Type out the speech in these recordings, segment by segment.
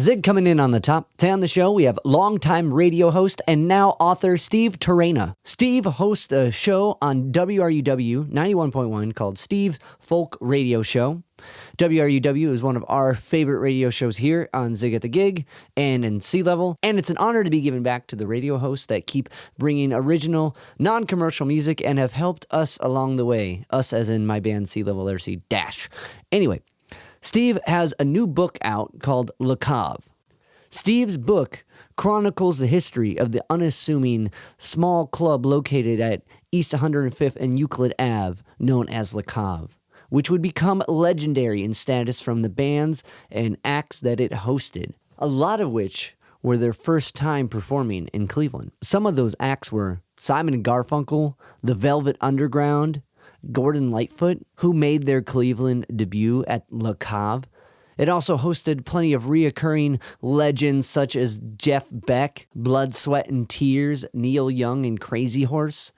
Zig coming in on the top. Today on the show, we have longtime radio host and now author Steve Traina. Steve hosts a show on WRUW 91.1 called Steve's Folk Radio Show. WRUW is one of our favorite radio shows here on Zig at the Gig and in Sea Level, and it's an honor to be giving back to the radio hosts that keep bringing original, non-commercial music and have helped us along the way, us as in my band Sea Level RC Dash. Anyway, Steve has a new book out called Le Cave. Steve's book chronicles the history of the unassuming small club located at East 105th and Euclid Ave, known as Le Cave, which would become legendary in status from the bands and acts that it hosted, a lot of which were their first time performing in Cleveland. Some of those acts were Simon and Garfunkel, The Velvet Underground, Gordon Lightfoot, who made their Cleveland debut at Le Cave. It also hosted plenty of reoccurring legends such as Jeff Beck, Blood, Sweat, and Tears, Neil Young, and Crazy Horse.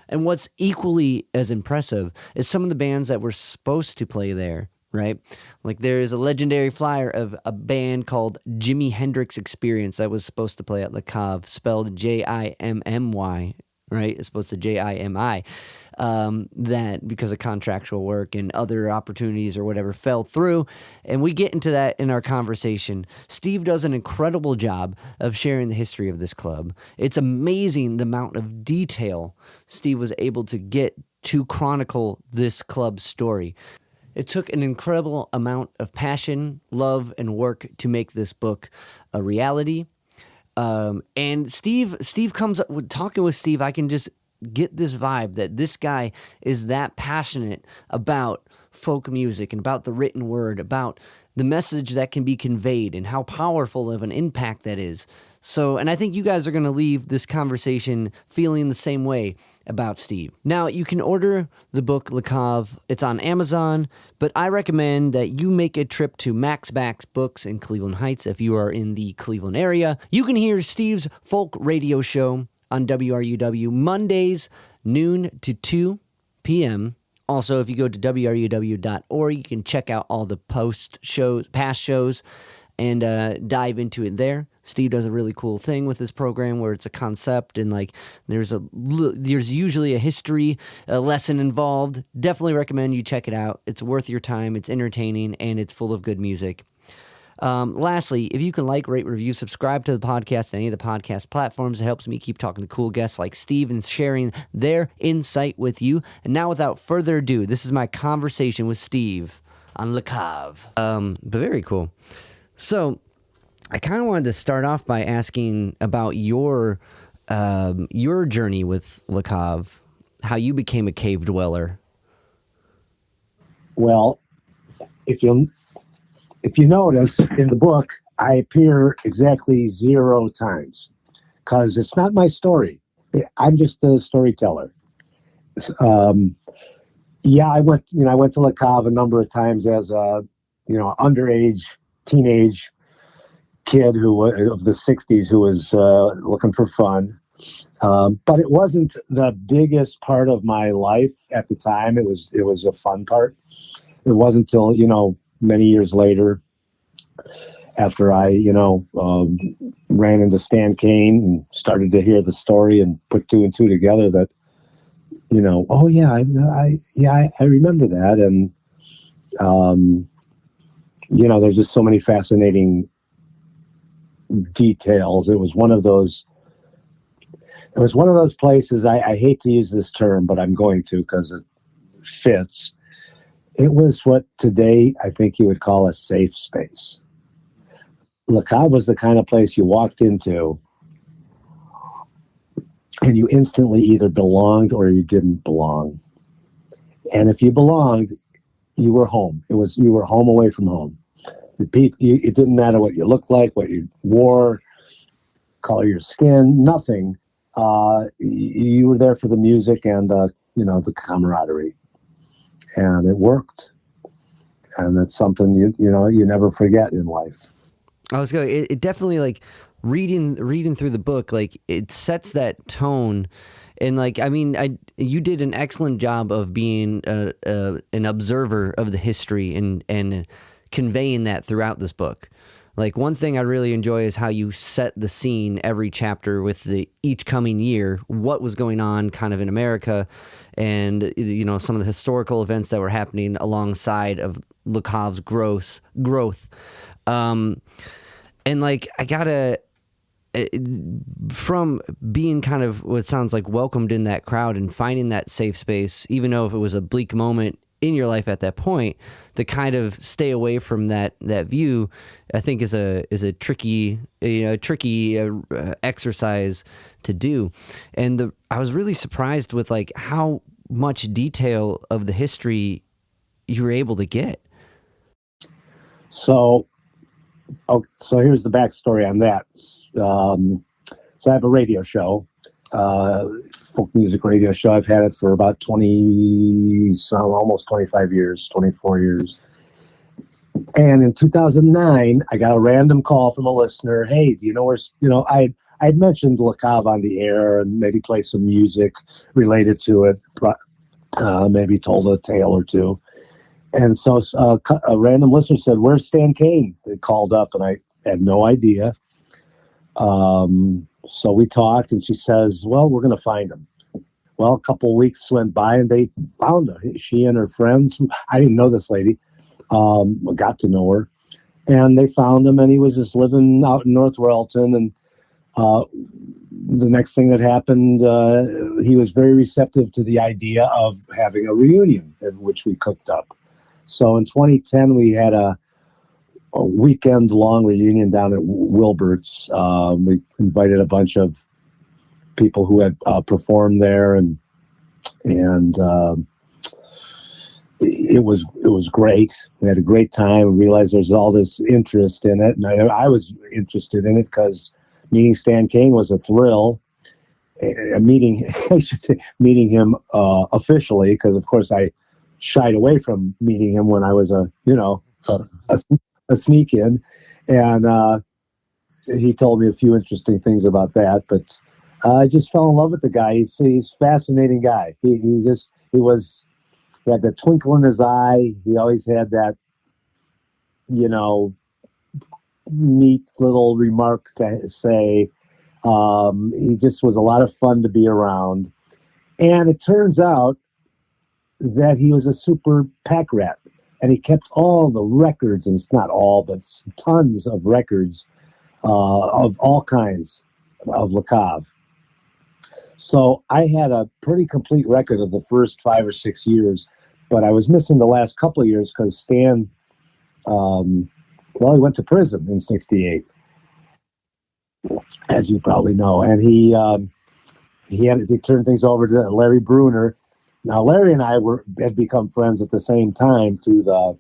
And what's equally as impressive is some of the bands that were supposed to play there, right? Like there is a legendary flyer of a band called Jimi Hendrix Experience that was supposed to play at Le Cave, spelled Jimmy, right? It's supposed to Jimi. That because of contractual work and other opportunities or whatever fell through. And we get into that in our conversation. Steve does an incredible job of sharing the history of this club. It's amazing the amount of detail Steve was able to get to chronicle this club's story. It took an incredible amount of passion, love, and work to make this book a reality. And Steve comes up with talking with Steve. I can just get this vibe that this guy is that passionate about folk music and about the written word, about the message that can be conveyed and how powerful of an impact that is. So, and I think you guys are going to leave this conversation feeling the same way about Steve. Now, you can order the book Le Cave. It's on Amazon, but I recommend that you make a trip to Max Bax Books in Cleveland Heights if you are in the Cleveland area. You can hear Steve's folk radio show on WRUW Mondays, noon to 2 p.m. Also, if you go to WRUW.org, you can check out all the past shows, and dive into it there. Steve does a really cool thing with this program where it's a concept and like there's usually a history lesson involved. Definitely recommend you check it out. It's worth your time. It's entertaining and it's full of good music. Lastly, if you can like, rate, review, subscribe to the podcast on any of the podcast platforms, it helps me keep talking to cool guests like Steve and sharing their insight with you. And now, without further ado, this is my conversation with Steve on Le Cave. But very cool. So, I kind of wanted to start off by asking about your journey with Le Cave, how you became a cave dweller. Well, if you notice in the book, I appear exactly 0 times because it's not my story. I'm just a storyteller. I went to Le Cave a number of times as a underage teenage kid of the 60s who was looking for fun. But it wasn't the biggest part of my life at the time. It was a fun part. It wasn't until, many years later, after I, ran into Stan Kain and started to hear the story and put 2 and 2 together that, I remember that. And, there's just so many fascinating details. It was one of those places, I hate to use this term, but I'm going to because it fits. It was what today I think you would call a safe space. Le Cave was the kind of place you walked into and you instantly either belonged or you didn't belong. And if you belonged, you were home. You were home away from home. It didn't matter what you looked like, what you wore, color of your skin, nothing. You were there for the music and the camaraderie. And it worked. And that's something you never forget in life. I was going. It definitely, like, reading through the book, like, it sets that tone. And, like, I mean, you did an excellent job of being an observer of the history and conveying that throughout this book. Like, one thing I really enjoy is how you set the scene every chapter with each coming year, what was going on kind of in America, and, you know, some of the historical events that were happening alongside of Le Cav's growth. And like, I gotta, from being kind of what sounds like welcomed in that crowd and finding that safe space, even though if it was a bleak moment in your life at that point, to kind of stay away from that view, I think is a tricky exercise to do. And I was really surprised with like how much detail of the history you were able to get. So here's the backstory on that. So I have a radio show, folk music radio show. I've had it for about almost 25 years, 24 years. And in 2009, I got a random call from a listener. Hey, do you know where, I'd mentioned Le Cave on the air and maybe play some music related to it, maybe told a tale or two. And so a random listener said, "Where's Stan Kain?" They called up, and I had no idea. So we talked, and she says, "Well, we're going to find him." Well, a couple of weeks went by, and they found her. She and her friends, I didn't know this lady, got to know her, and they found him, and he was just living out in North Royalton. And the next thing that happened, he was very receptive to the idea of having a reunion, which we cooked up. So in 2010, we had a weekend-long reunion down at Wilbert's. We invited a bunch of people who had performed there, and it was great. We had a great time. We realized there's all this interest in it, and I was interested in it because meeting Stan Kain was a thrill. Meeting him officially, because of course I shied away from meeting him when I was a sneak in, and he told me a few interesting things about that. But I just fell in love with the guy. He's a fascinating guy. He had that twinkle in his eye. He always had that, neat little remark to say. He just was a lot of fun to be around. And it turns out that he was a super pack rat, and he kept all the records, and it's not all, but tons of records of all kinds of Le Cave. So I had a pretty complete record of the first 5 or 6 years, but I was missing the last couple of years because Stan, he went to prison in '68, as you probably know, and he turned things over to Larry Bruner. Now, Larry and I had become friends at the same time through the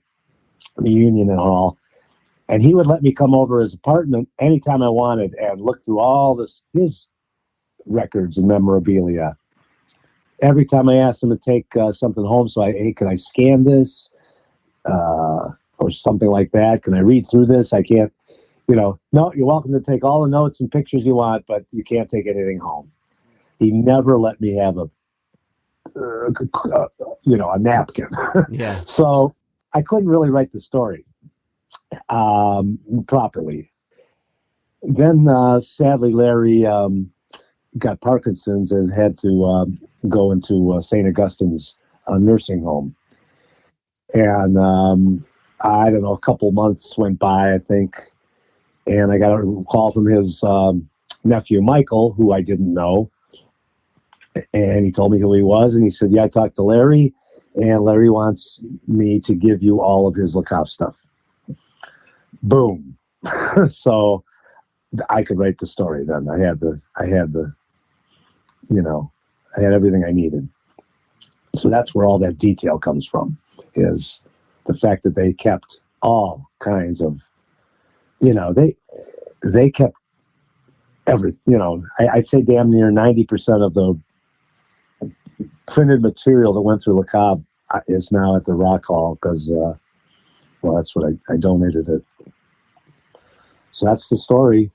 reunion and all, and he would let me come over his apartment anytime I wanted and look through all his records and memorabilia. Every time I asked him to take something home, so can I scan this or something like that? Can I read through this? I can't. No, you're welcome to take all the notes and pictures you want, but you can't take anything home. He never let me have a napkin. Yeah. So I couldn't really write the story properly. Then, sadly, Larry got Parkinson's and had to go into St. Augustine's nursing home. And I don't know, a couple months went by, I think, and I got a call from his nephew, Michael, who I didn't know. And he told me who he was, and he said, "Yeah, I talked to Larry, and Larry wants me to give you all of his Le Cave stuff." Boom. So I could write the story then. I had everything I needed. So that's where all that detail comes from, is the fact that they kept all kinds of, they kept everything. I'd say damn near 90% of the printed material that went through Le Cave is now at the Rock Hall because, that's what I donated it. So that's the story.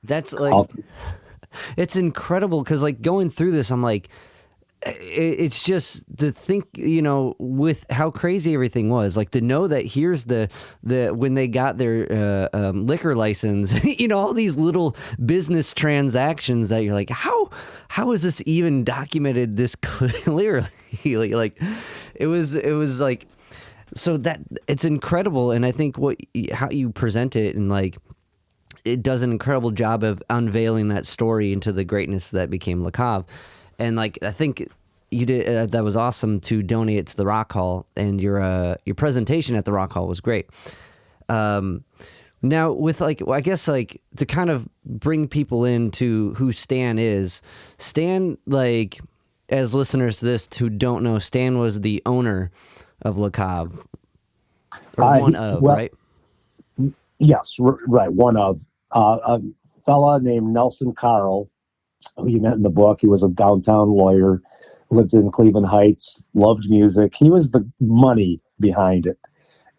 That's like, it's incredible because like going through this, I'm like, it's just the think, with how crazy everything was, like to know that here's the when they got their liquor license, all these little business transactions that you're like, how is this even documented this clearly? Like it was like, so that it's incredible. And I think how you present it, and like it does an incredible job of unveiling that story into the greatness that became Le Cave. And like, I think you did, that was awesome to donate it to the Rock Hall, and your presentation at the Rock Hall was great. Now with like, I guess like to kind of bring people into who Stan is, like, as listeners to this who don't know, Stan was the owner of Le Cave, or one of, right? Yes, right. One of a fella named Nelson Carl, who you met in the book. He was a downtown lawyer, lived in Cleveland Heights, loved music. He was the money behind it.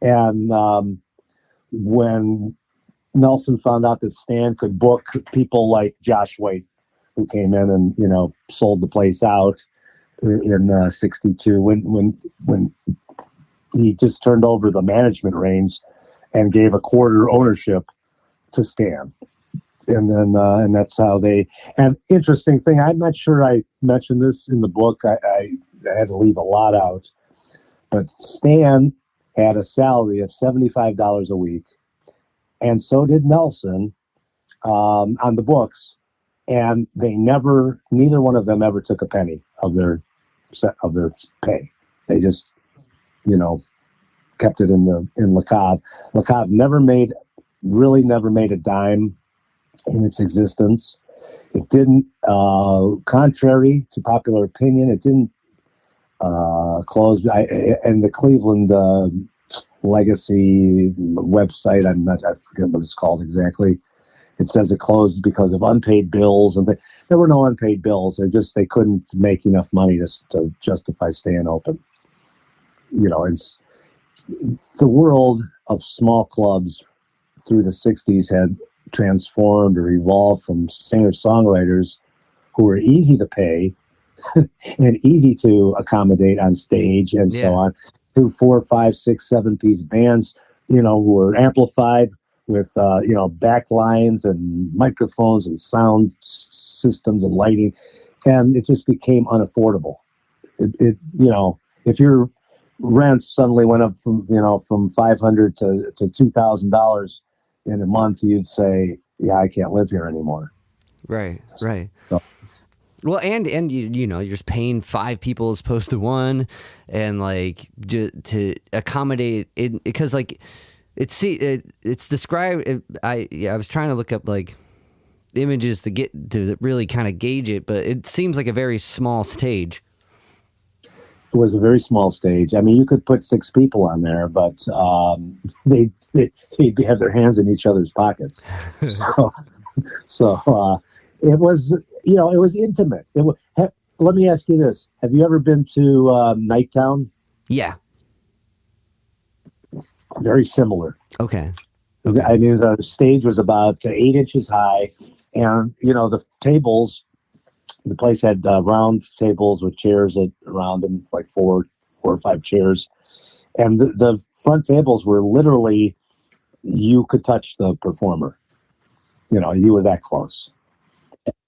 And when Nelson found out that Stan could book people like Josh Waite, who came in and sold the place out in '62, when he just turned over the management reins and gave a quarter ownership to Stan. And then, and that's how and interesting thing, I'm not sure I mentioned this in the book. I had to leave a lot out, but Stan had a salary of $75 a week. And so did Nelson, on the books. And neither one of them ever took a penny of their pay. They just, kept it in Le Cave. Le Cave never made a dime in its existence. It didn't, contrary to popular opinion, it didn't close. And the Cleveland Legacy website, I forget what it's called exactly. It says it closed because of unpaid bills, and there were no unpaid bills. They couldn't make enough money to justify staying open. It's the world of small clubs through the 60s had transformed or evolved from singer-songwriters who were easy to pay and easy to accommodate on stage and so on, to 4, 5, 6, 7-piece bands, who were amplified with, backlines and microphones and sound systems and lighting. And it just became unaffordable. If your rent suddenly went up from $500 to $2,000 in a month, you'd say, yeah, I can't live here anymore. Right. So, well, and you're just paying 5 people as opposed to 1, and like to accommodate it, because like it's described. I was trying to look up like images to get to really kind of gauge it, but it seems like a very small stage. It was a very small stage. I mean, you could put 6 people on there, but they'd have their hands in each other's pockets. So it was, it was intimate. Let me ask you this: have you ever been to Nighttown? Yeah. Very similar. Okay. I mean, the stage was about 8 inches high, and the tables. The place had round tables with chairs around them, like 4 or 5 chairs. And the front tables were literally, you could touch the performer. You were that close.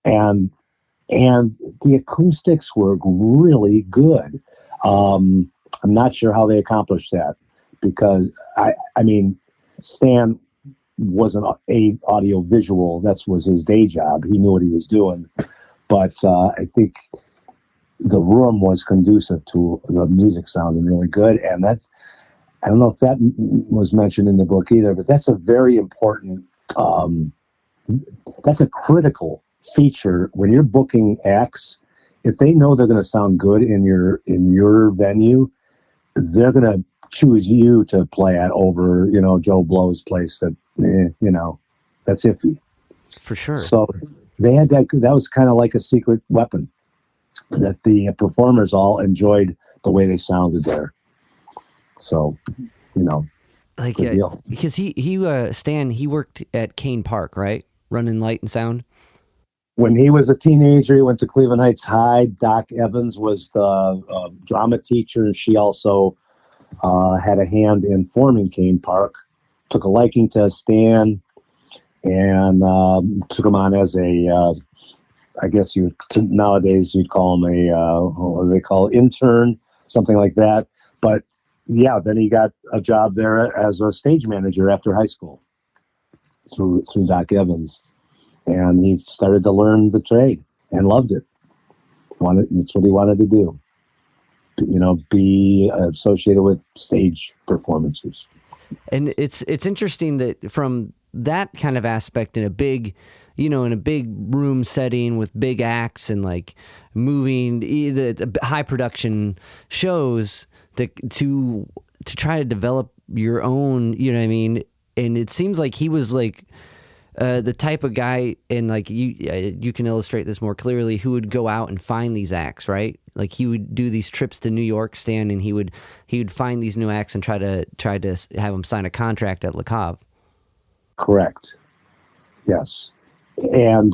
And the acoustics were really good. I'm not sure how they accomplished that, because I mean, Stan was an audio visual. That was his day job. He knew what he was doing. But I think the room was conducive to the music sounding really good. And I don't know if that was mentioned in the book either, but that's a very important, that's a critical feature when you're booking acts. If they know they're going to sound good in your venue, they're going to choose you to play at over, Joe Blow's place that, that's iffy. For sure. So they had that was kind of like a secret weapon that the performers all enjoyed the way they sounded there. So, like, because Stan, he worked at Kain Park, right? Running light and sound. when he was a teenager, he went to Cleveland Heights High. Doc Evans was the drama teacher, and she also had a hand in forming Kain Park. Took a liking to Stan, and took him on as a, I guess nowadays you'd call him what do they call it? Intern, something like that. But yeah, then he got a job there as a stage manager after high school through Doc Evans. And he started to learn the trade and loved it. That's what he wanted to do. Be associated with stage performances. And it's interesting that from that kind of aspect in a big room setting with big acts and like moving the high production shows to try to develop your own, you know what I mean? And it seems like he was like the type of guy, and like you can illustrate this more clearly, who would go out and find these acts, right? Like he would do these trips to New York, Stan, and he would find these new acts and try to have them sign a contract at Le Cave. Correct. Yes. And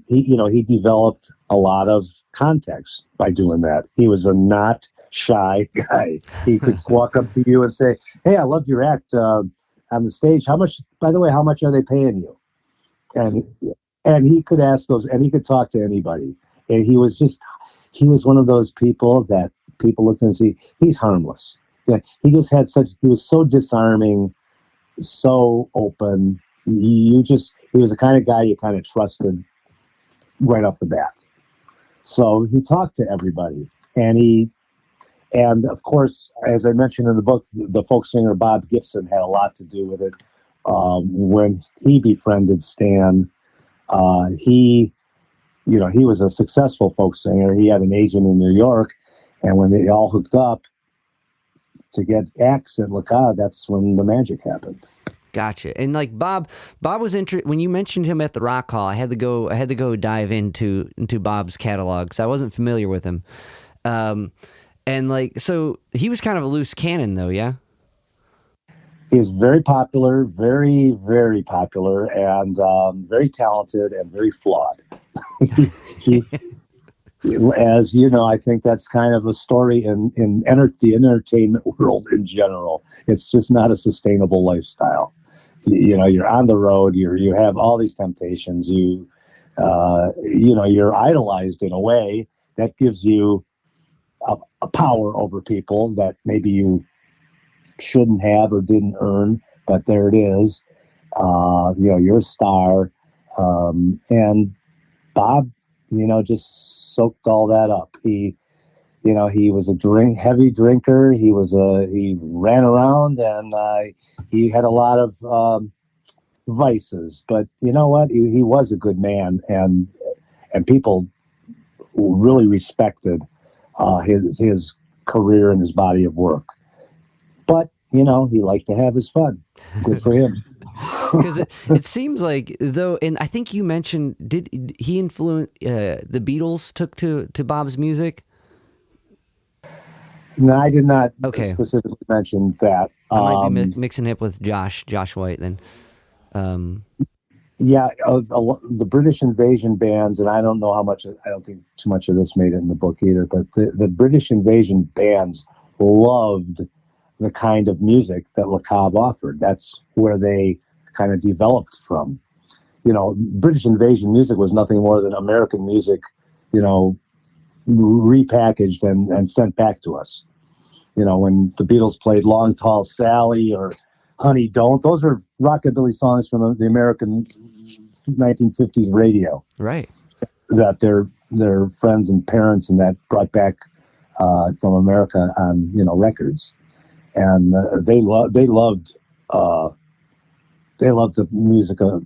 he developed a lot of contacts by doing that. He was a not shy guy. He could walk up to you and say, "Hey, I loved your act on the stage. How much are they paying you?" And he could ask those, and he could talk to anybody. And he was one of those people that people looked and see, he's harmless. Yeah, he was so disarming, so open. He was the kind of guy you kind of trusted right off the bat. So he talked to everybody, and of course, as I mentioned in the book, the folk singer Bob Gibson had a lot to do with it. When he befriended Stan, he was a successful folk singer. He had an agent in New York, and when they all hooked up to get acts at Le Cave, that's when the magic happened. Gotcha. And like Bob was when you mentioned him at the Rock Hall, I had to go dive into Bob's catalog because I wasn't familiar with him. And like, so he was kind of a loose cannon though, yeah? He is very popular, very, very popular, and very talented and very flawed. As you know, I think that's kind of a story in the entertainment world in general. It's just not a sustainable lifestyle. You're on the road. You have all these temptations. You're idolized in a way that gives you a power over people that maybe you shouldn't have or didn't earn, but there it is. You're a star, and Bob, just soaked all that up. He was a heavy drinker. He ran around, and he had a lot of vices. But you know what? He was a good man, and people really respected his career and his body of work. But he liked to have his fun. Good for him. Because it seems like, though, and I think you mentioned, did he influence the Beatles took to Bob's music? No, I did not specifically mention that. I might be mixing it with Josh White then. Yeah, the British invasion bands, and I don't think too much of this made it in the book either, but the British invasion bands loved the kind of music that Le Cave offered. That's where they kind of developed from. British invasion music was nothing more than American music, repackaged and sent back to us. When the Beatles played Long Tall Sally or Honey Don't, those are rockabilly songs from the American 1950s radio. Right. That their friends and parents and that brought back from America on, records. And they loved the music of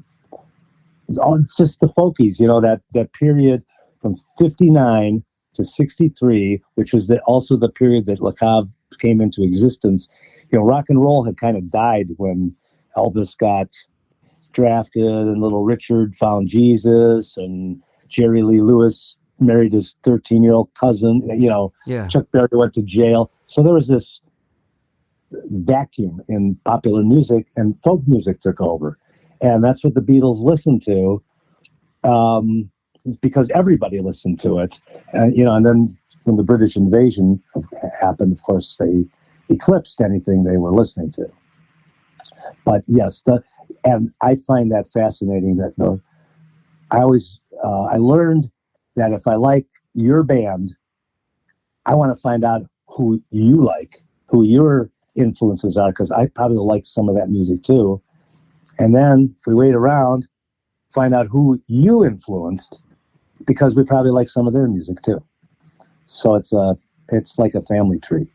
just the folkies, that period from 59 to 63, which was also the period that Le Cave came into existence. Rock and roll had kind of died when Elvis got drafted and Little Richard found Jesus and Jerry Lee Lewis married his 13-year-old cousin. Chuck Berry went to jail. So there was this vacuum in popular music, and folk music took over, and that's what the Beatles listened to. because everybody listened to it. And then when the British invasion happened, of course, they eclipsed anything they were listening to. But yes, and I find that fascinating that I learned that if I like your band, I want to find out who you like, who your influences are, because I probably like some of that music too. And then if we wait around, find out who you influenced, because we probably like some of their music too. So it's like a family tree.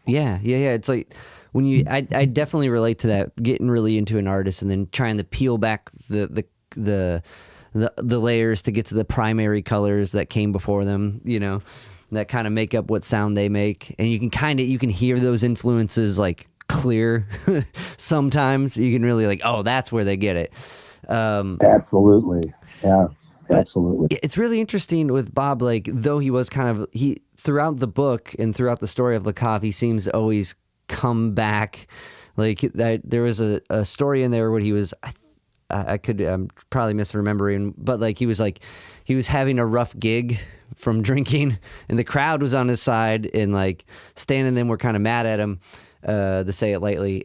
Yeah. It's like when I definitely relate to that, getting really into an artist and then trying to peel back the layers to get to the primary colors that came before them, that kind of make up what sound they make. And you can hear those influences like clear. Sometimes you can really like, oh, that's where they get it. Absolutely. Yeah, absolutely. It's really interesting with Bob, like, though he was throughout the book and throughout the story of Le Cave, he seems to always come back. Like there was a story in there where he was, I'm probably misremembering, but like he was having a rough gig from drinking, and the crowd was on his side, and like Stan and them were kind of mad at him, to say it lightly.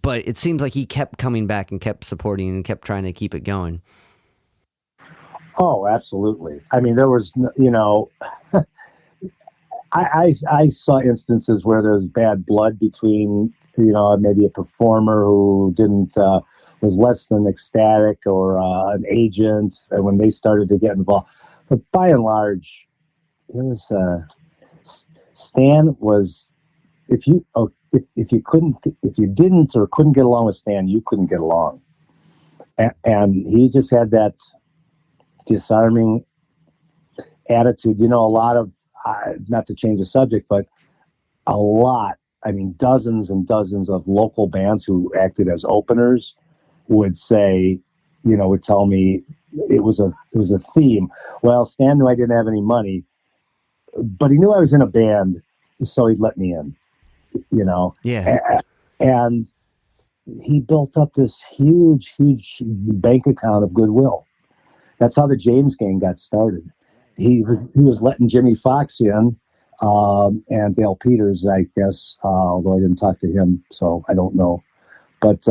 But it seems like he kept coming back and kept supporting and kept trying to keep it going. Oh, absolutely. I mean, there was, I saw instances where there's bad blood between, maybe a performer who was less than ecstatic, or an agent, and when they started to get involved. But by and large, it was, Stan was, if you didn't or couldn't get along with Stan, you couldn't get along. And he just had that disarming attitude. A lot of, not to change the subject, but dozens and dozens of local bands who acted as openers would say, would tell me it was a theme. Well, Stan knew I didn't have any money, but he knew I was in a band, so he'd let me in, Yeah. And he built up this huge bank account of goodwill. That's how the James Gang got started. He was letting Jimmy Fox in, and Dale Peters, I guess, although I didn't talk to him, so I don't know. But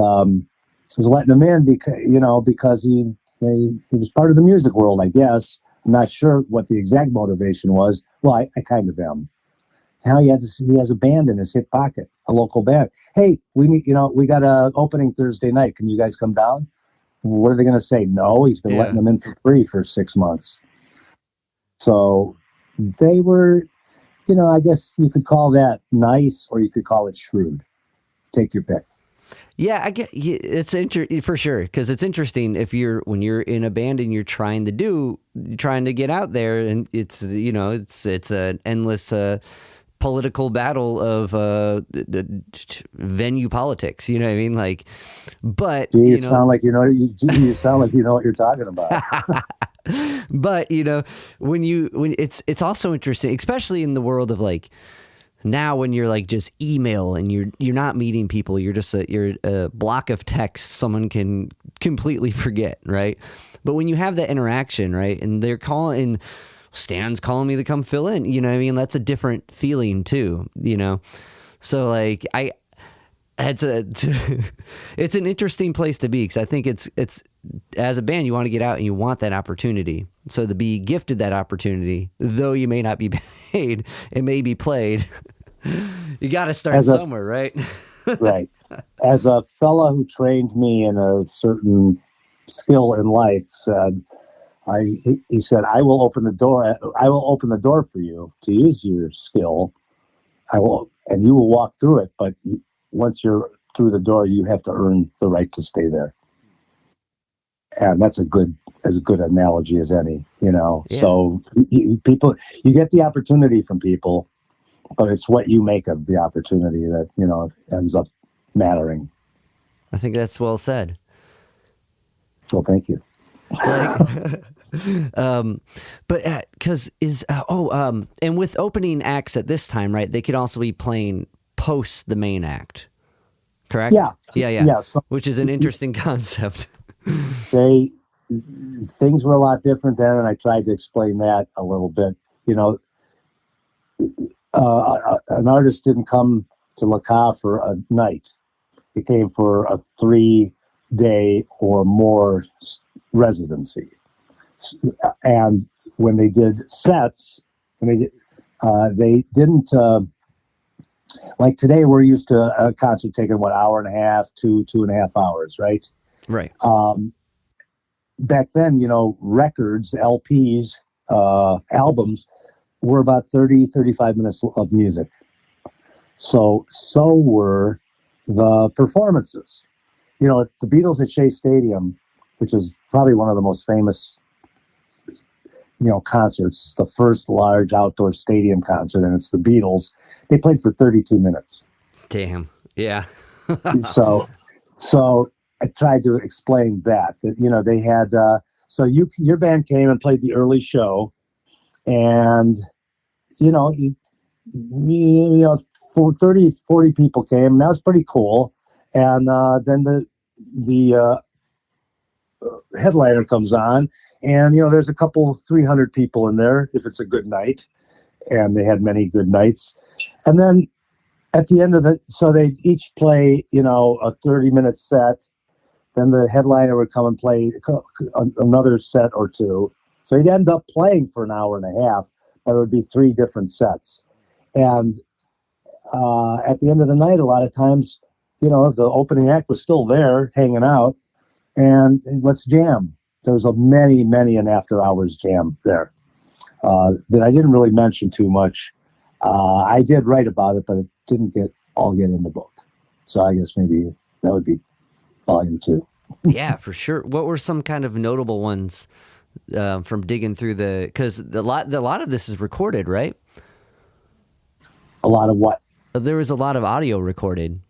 was letting him in because he was part of the music world, I guess. I'm not sure what the exact motivation was. Well, I kind of am. Now he has a band in his hip pocket, a local band. Hey, we got an opening Thursday night. Can you guys come down? What are they going to say? No, he's been letting them in for free for 6 months. So they were, I guess you could call that nice, or you could call it shrewd. Take your pick. Yeah, I get it's for sure, because it's interesting when you're in a band and you're trying to get out there, and it's it's an endless political battle of venue politics. You know what I mean? Like, but you sound like you sound like you know what you're talking about. But when it's also interesting, especially in the world of like now, when you're like just email and you're not meeting people, you're just you're a block of text someone can completely forget, right? But when you have that interaction, right, and they're calling, Stan's calling me to come fill in, you know what I mean? That's a different feeling too, So like it's an interesting place to be, because I think it's as a band, you want to get out and you want that opportunity. So to be gifted that opportunity, though you may not be paid, it may be played. You got to start somewhere, right? Right. As a fella who trained me in a certain skill in life said, he said, I will open the door for you to use your skill. And you will walk through it, but once you're through the door, you have to earn the right to stay there. And that's as good analogy as any, Yeah. So you get the opportunity from people, but it's what you make of the opportunity that, ends up mattering. I think that's well said. Well, thank you. But because and with opening acts at this time, right, they could also be playing post the main act, correct? Yeah. Yeah. So, which is an interesting concept. They things were a lot different then, and I tried to explain that a little bit. An artist didn't come to Le Cave for a night. He came for a 3-day or more residency. And when they did sets, they didn't, like today, we're used to a concert taking, hour and a half, 2.5 hours, right? Right. Back then, records, LPs, albums were about 35 minutes of music. So were the performances. The Beatles at Shea Stadium, which is probably one of the most famous, concerts, the first large outdoor stadium concert, and it's the Beatles. They played for 32 minutes. Damn. Yeah. So I tried to explain that they had, your band came and played the early show, and, for 40 people came, and that was pretty cool. And then the headliner comes on, and there's a couple 300 people in there if it's a good night, and they had many good nights. And then at the end of so they each play a 30-minute set. Then the headliner would come and play another set or two. So he'd end up playing for an hour and a half, but it would be 3 different sets. And at the end of the night, a lot of times, the opening act was still there hanging out, and let's jam. There was many an after hours jam there that I didn't really mention too much. I did write about it, but it didn't get in the book. So I guess maybe that would be volume 2. Yeah, for sure. What were some kind of notable ones from digging through because a lot of this is recorded, right? A lot of what? There was a lot of audio recorded.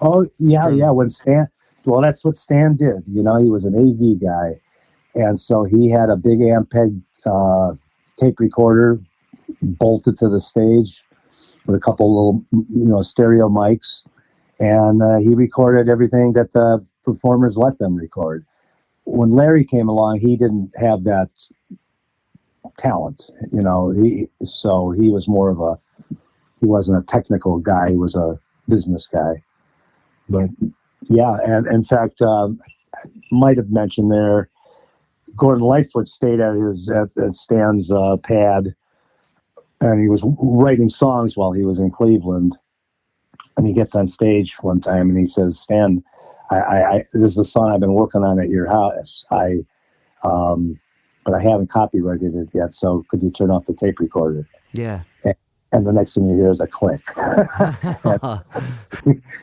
Oh, yeah. When that's what Stan did. He was an AV guy. And so he had a big Ampeg tape recorder bolted to the stage with a couple little, stereo mics. And he recorded everything that the performers let them record. When Larry came along, he didn't have that talent. He was more he wasn't a technical guy. He was a business guy. But yeah, and in fact, I might have mentioned there, Gordon Lightfoot stayed at Stan's pad, and he was writing songs while he was in Cleveland. And he gets on stage one time and he says, "Stan, this is a song I've been working on at your house. But I haven't copyrighted it yet. So could you turn off the tape recorder?" Yeah. And the next thing you hear is a click.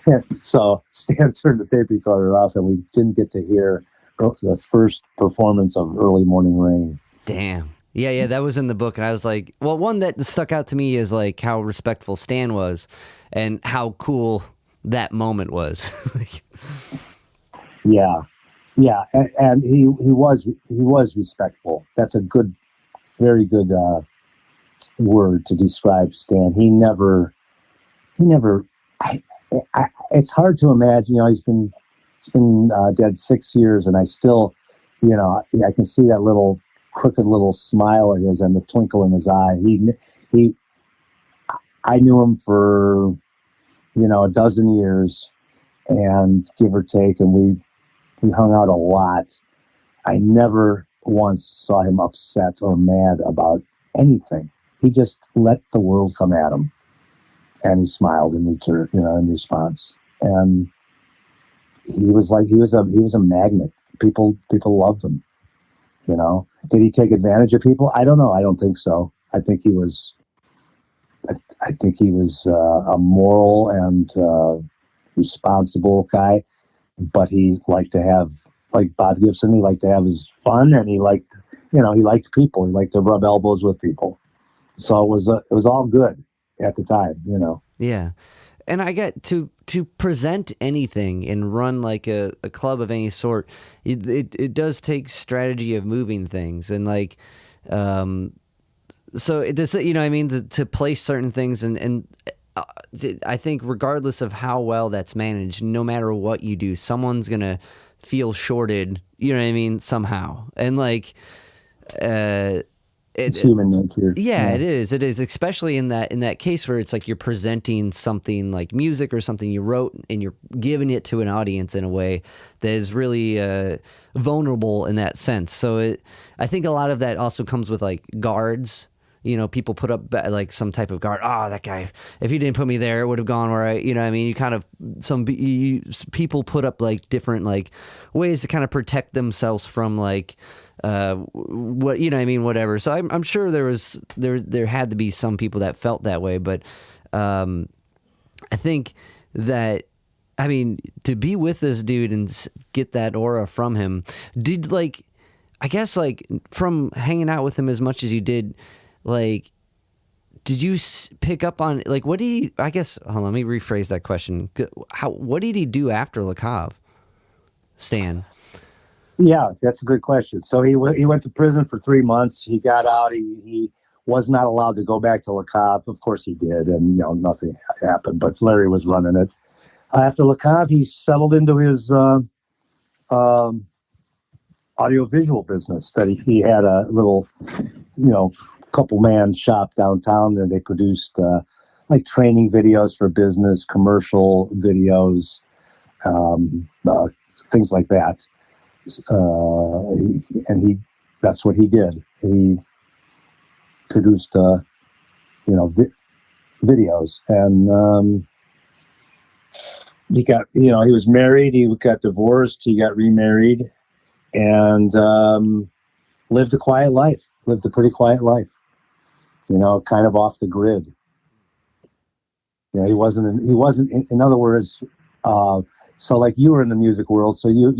and so Stan turned the tape recorder off, and we didn't get to hear the first performance of Early Morning Rain. Damn. Yeah, that was in the book, and I was like, well, one that stuck out to me is like how respectful Stan was, and how cool that moment was. Yeah, and he was respectful. That's a very good word to describe Stan. He never. It's hard to imagine. He's been dead 6 years, and I still, I can see that little crooked little smile of his and the twinkle in his eye. I knew him for, a dozen years, and give or take, and we hung out a lot. I never once saw him upset or mad about anything. He just let the world come at him, and he smiled in return, in response. And he was a magnet. People loved him. Did he take advantage of people? I don't know. I don't think so. I think he was a moral and responsible guy, but he liked to have, like Bob Gibson, he liked to have his fun, and he liked people. He liked to rub elbows with people. So it was all good at the time, Yeah. And I get to present anything and run like a club of any sort. It does take strategy of moving things, and like, so it does, to place certain things, and I think regardless of how well that's managed, no matter what you do, someone's gonna feel shorted. You know what I mean? Somehow, and like, It's human nature. yeah, it is. It is, especially in that case where it's like you're presenting something like music or something you wrote, and you're giving it to an audience in a way that is really vulnerable in that sense. So I think a lot of that also comes with like guards. You know, people put up like some type of guard. Oh, that guy, if he didn't put me there, it would have gone where you know what I mean? You kind of, people put up like different like ways to kind of protect themselves from like, what, you know what I mean? Whatever. So I'm sure there had to be some people that felt that way, but, I think that, I mean, to be with this dude and get that aura from him, I guess like from hanging out with him as much as you did, like, did you pick up on, like, what did he, I guess, hold on, let me rephrase that question. What did he do after Le Cave, Stan? Yeah, that's a good question. So he went to prison for 3 months. He got out. He was not allowed to go back to Le Cave. Of course he did, and nothing happened. But Larry was running it. After Le Cave, he settled into his audiovisual business. That he had a little, couple man shop downtown, and they produced like training videos for business, commercial videos, things like that. And that's what he did. He produced, videos, and he got, he was married, he got divorced, he got remarried, and lived a pretty quiet life, kind of off the grid. He wasn't, in other words, so like you were in the music world, so or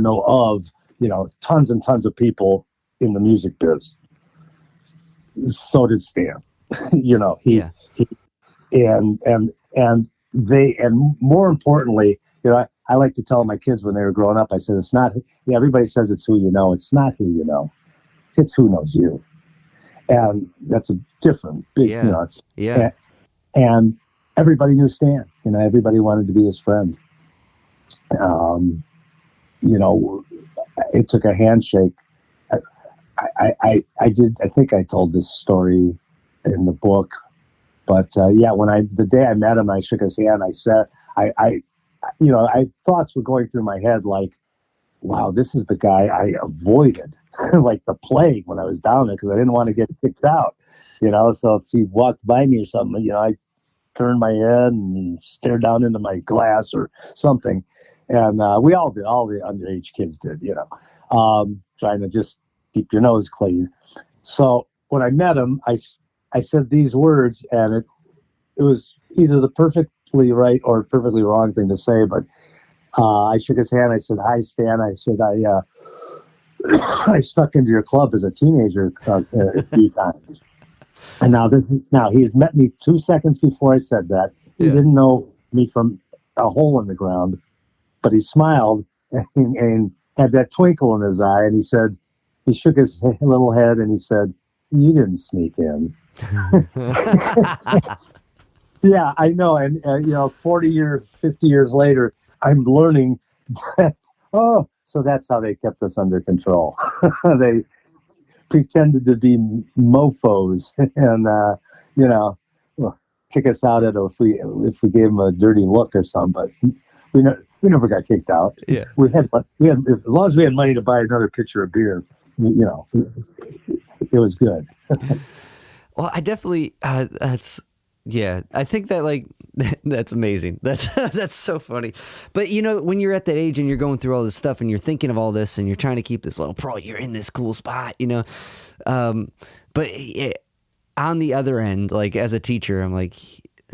know of, tons and tons of people in the music biz. So did Stan. Yeah. And more importantly, I like to tell my kids when they were growing up, I said, it's not, everybody says it's who you know. It's not who you know. It's who knows you. And that's a different big, yeah. And everybody knew Stan, everybody wanted to be his friend. It took a handshake. I think I told this story in the book, but the day I met him, I shook his hand. I said, thoughts were going through my head like, wow, this is the guy I avoided like the plague when I was down there, because I didn't want to get kicked out, so if he walked by me or something, I turned my head and stared down into my glass or something. And we all did, all the underage kids did, trying to just keep your nose clean. So when I met him, I said these words, and it was either the perfectly right or perfectly wrong thing to say, but I shook his hand. I said, "Hi, Stan." I said, I stuck into your club as a teenager a few times. And now he's met me 2 seconds before I said that. He didn't know me from a hole in the ground, but he smiled and had that twinkle in his eye. And he shook his little head and he said, "You didn't sneak in." Yeah, I know. And 40 years, 50 years later, I'm learning that, so that's how they kept us under control. They pretended to be mofos and, kick us out if we gave them a dirty look or something. But we never got kicked out. Yeah. We had as long as we had money to buy another pitcher of beer, it was good. Well, I definitely, I think that that's amazing. That's so funny. But when you're at that age and you're going through all this stuff and you're thinking of all this and you're trying to keep this little pro, you're in this cool spot, but on the other end, like as a teacher, I'm like,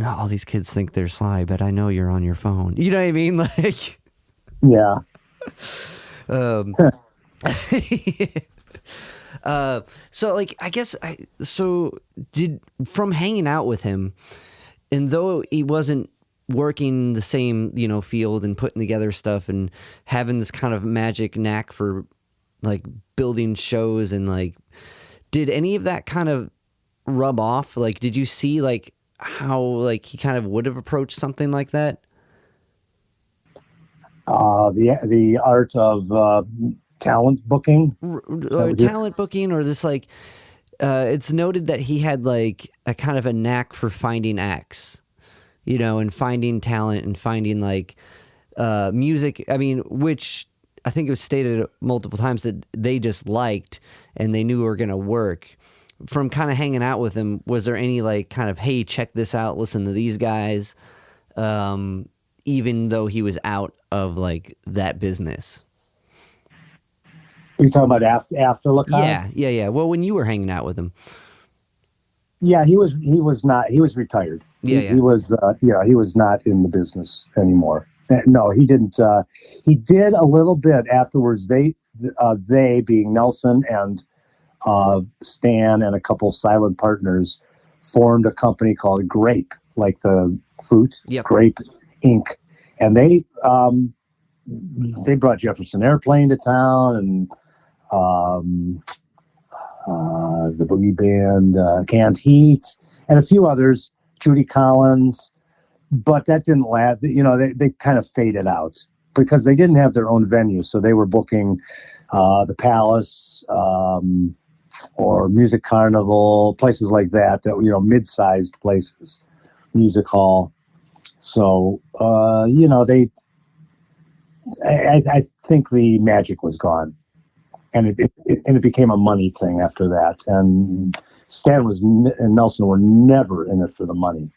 all these kids think they're sly, but I know you're on your phone. You know what I mean? Like, yeah. So I guess from hanging out with him, and though he wasn't working the same, field and putting together stuff and having this kind of magic knack for like building shows and like, did any of that kind of rub off? Like, did you see like how like he kind of would have approached something like that? The art of talent booking. Talent booking, or this like it's noted that he had like a kind of a knack for finding acts, you know, and finding talent and finding like music. I mean, which I think it was stated multiple times that they just liked and they knew were going to work. From kind of hanging out with him, was there any like kind of, hey, check this out, listen to these guys, even though he was out of like that business? Are you talking about after LaCave? Yeah. Well, when you were hanging out with him. Yeah, he was retired. He was he was not in the business anymore. No, he didn't. He did a little bit afterwards. They being Nelson and Stan and a couple silent partners formed a company called Grape, like the fruit, Grape Inc. And they brought Jefferson Airplane to town and the Boogie Band, Canned Heat, and a few others, Judy Collins. But that didn't last. You know, they kind of faded out because they didn't have their own venue. So they were booking the Palace or Music Carnival, places like that, you know, mid-sized places, Music Hall. So, you know, I think the magic was gone. And it became a money thing after that. And Stan and Nelson were never in it for the money.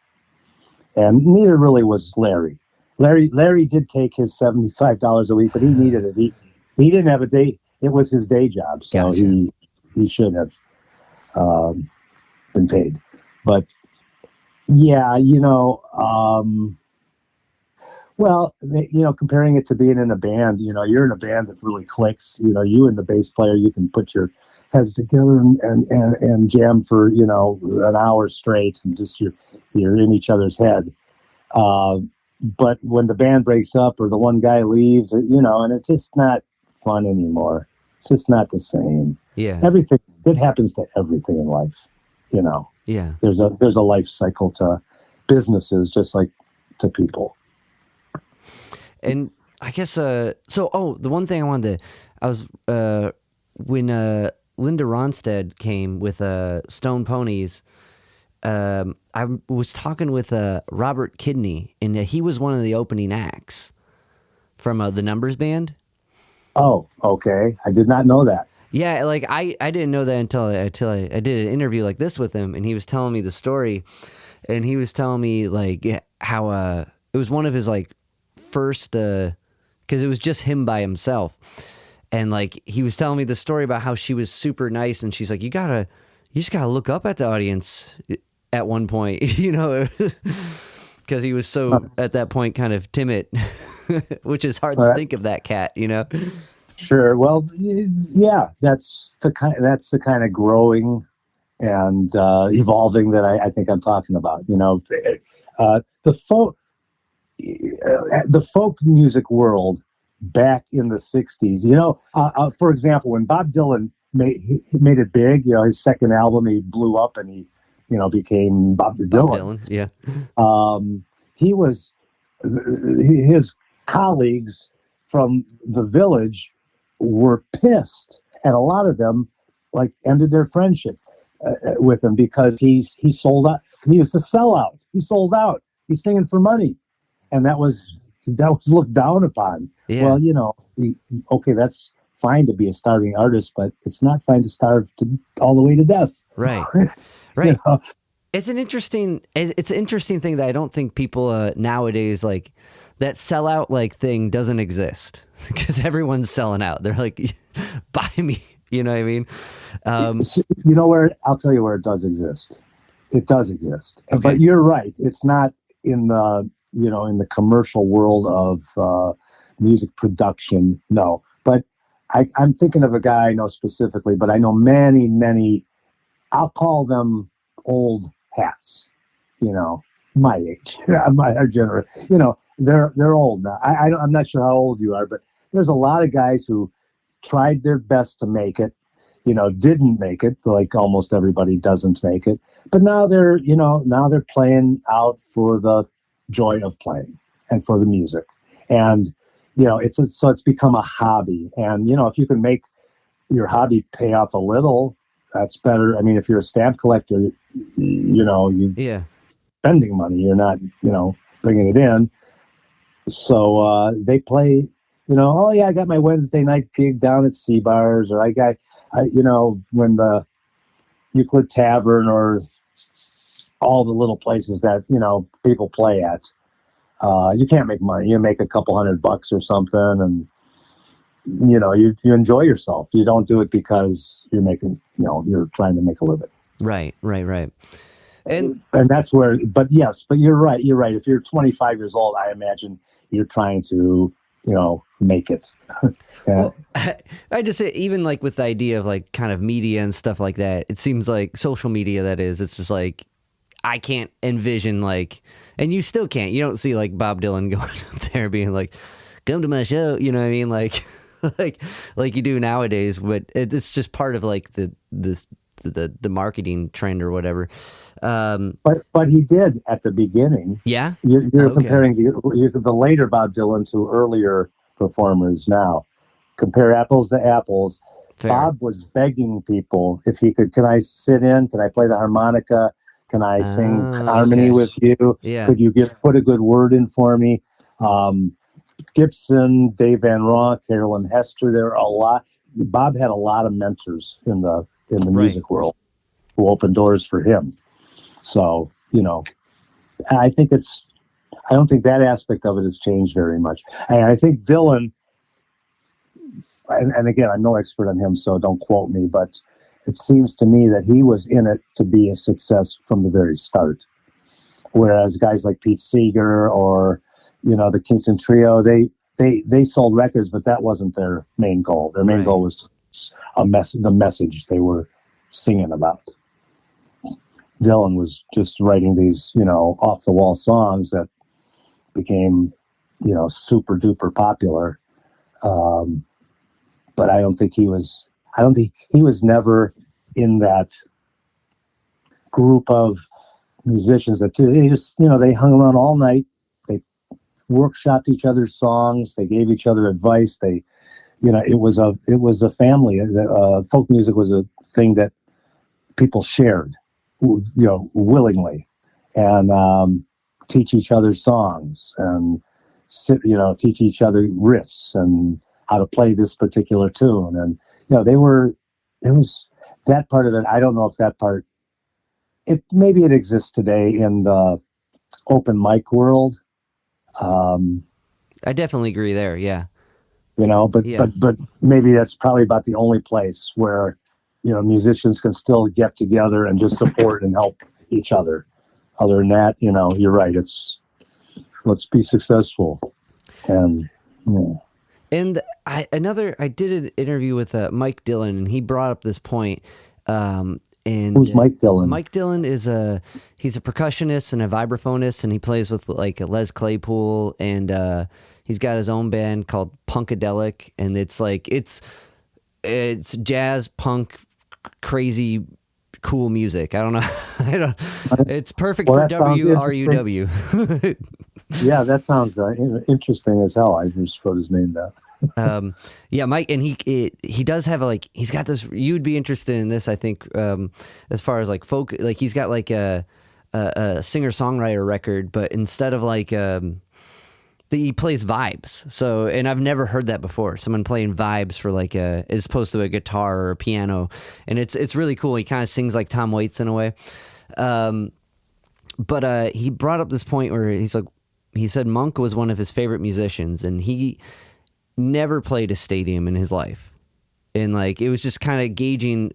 And neither really was Larry. Larry did take his $75 a week, but he needed it. He didn't have a day. It was his day job. So he should have been paid. But yeah, you know, well, you know, comparing it to being in a band, you know, you're in a band that really clicks. You know, you and the bass player, you can put your heads together and jam for, you know, an hour straight, and just you're in each other's head. But when the band breaks up or the one guy leaves, or, you know, and it's just not fun anymore. It's just not the same. Yeah. Everything that happens to everything in life, you know. Yeah. There's a life cycle to businesses, just like to people. And I guess, the one thing when Linda Ronstadt came with Stone Ponies, I was talking with Robert Kidney, and he was one of the opening acts from the Numbers Band. Oh, okay. I did not know that. Yeah, like I didn't know that until I did an interview like this with him, and he was telling me the story, and he was telling me like how it was one of his like first, because it was just him by himself, and like he was telling me the story about how she was super nice, and she's like, you just gotta look up at the audience at one point, you know, because he was so at that point kind of timid, which is hard to think of that cat, you know. Sure. Well, yeah, that's the kind of growing and evolving that I think I'm talking about. You know, the folk music world back in the 60s. You know, for example, when Bob Dylan made it big, you know, his second album, he blew up and he, you know, became Bob Dylan. Yeah. His colleagues from the Village were pissed, and a lot of them like ended their friendship with him because he sold out. He was a sellout. He sold out. He's singing for money, and that was looked down upon. Yeah. Well, you know, okay, that's fine to be a starving artist, but it's not fine to starve all the way to death. Right. Right. You know? It's an interesting thing that I don't think people nowadays, like, that sellout like thing doesn't exist because everyone's selling out. They're like, buy me. You know what I mean? You know where? I'll tell you where it does exist. It does exist. Okay. But you're right. It's not in the, you know, in the commercial world of music production. No. But I'm thinking of a guy I know specifically, but I know many, many, I'll call them old hats, you know, my age, our generation, you know, they're old now. I'm not sure how old you are, but there's a lot of guys who tried their best to make it. didn't make it, like almost everybody doesn't make it. But now they're playing out for the joy of playing and for the music. And, it's become a hobby. And, if you can make your hobby pay off a little, that's better. I mean, if you're a stamp collector, Yeah. spending money, you're not, bringing it in. So they play, oh yeah, I got my Wednesday night gig down at Sea Bars, or when the Euclid Tavern, or all the little places that, people play at. You can't make money. You make a couple $100 or something, and you enjoy yourself. You don't do it because you're making, you're trying to make a living. Right. And that's where, but you're right. If you're 25 years old, I imagine you're trying to, make it. Well, I just say, even like with the idea of like kind of media and stuff like that, it seems like social media, that is, it's just like, I can't envision like, and you still can't, you don't see like Bob Dylan going up there being like, come to my show, you know what I mean? Like, like you do nowadays, but it's just part of like the marketing trend or whatever. But he did at the beginning. Yeah. You're comparing the later Bob Dylan to earlier performers now. Compare apples to apples. Fair. Bob was begging people if he could, can I sit in? Can I play the harmonica? Can I sing harmony with you? Yeah. Could you put a good word in for me? Gibson, Dave Van Ronk, Carolyn Hester. There are a lot. Bob had a lot of mentors in the music world who opened doors for him. So, I don't think that aspect of it has changed very much. And I think Dylan, and again, I'm no expert on him, so don't quote me, but it seems to me that he was in it to be a success from the very start. Whereas guys like Pete Seeger or, the Kingston Trio, they sold records, but that wasn't their main goal. Their main goal was the message they were singing about. Dylan was just writing these, off the wall songs that became, super duper popular. But I don't think he was never in that group of musicians that they just, they hung around all night. They workshopped each other's songs. They gave each other advice. They, it was a family. Folk music was a thing that people shared, willingly, and teach each other songs and teach each other riffs and how to play this particular tune. And, it was that part of it. I don't know if that part, maybe it exists today in the open mic world. I definitely agree there. Yeah. But maybe that's probably about the only place where, musicians can still get together and just support and help each other. Other than that, you're right. Let's be successful. And, And I did an interview with Mike Dillon, and he brought up this point. And who's Mike Dillon? Mike Dillon he's a percussionist and a vibraphonist, and he plays with like Les Claypool, and he's got his own band called Punkadelic, and it's like it's jazz punk, crazy cool music. I don't know. It's perfect for WRUW. Yeah, that sounds interesting as hell. I just wrote his name down. Mike, and he does have he's got this. You'd be interested in this, I think, as far as like folk. Like he's got like a singer songwriter record, but instead of like he plays vibes. So, and I've never heard that before. Someone playing vibes for like as opposed to a guitar or a piano, and it's really cool. He kind of sings like Tom Waits in a way. But he brought up this point where he said Monk was one of his favorite musicians, and he never played a stadium in his life. And like, it was just kind of gauging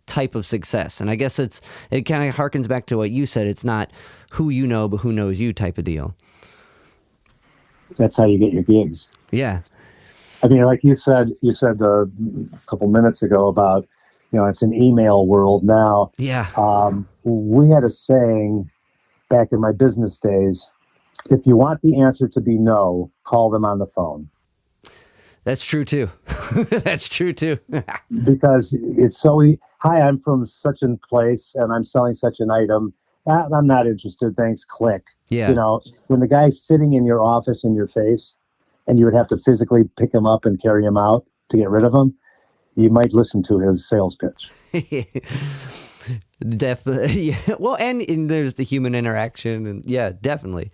type of success. And I guess it kind of harkens back to what you said. It's not who you know, but who knows you type of deal. That's how you get your gigs. Yeah. I mean, like you said a couple minutes ago about, it's an email world now. Yeah. We had a saying back in my business days: if you want the answer to be no, call them on the phone. That's true too. That's true too. Because it's so hi, I'm from such a place and I'm selling such an item. I'm not interested. Thanks. Click. Yeah. You know, when the guy's sitting in your office in your face and you would have to physically pick him up and carry him out to get rid of him, you might listen to his sales pitch. Definitely. Yeah. Well, and there's the human interaction, and yeah, definitely.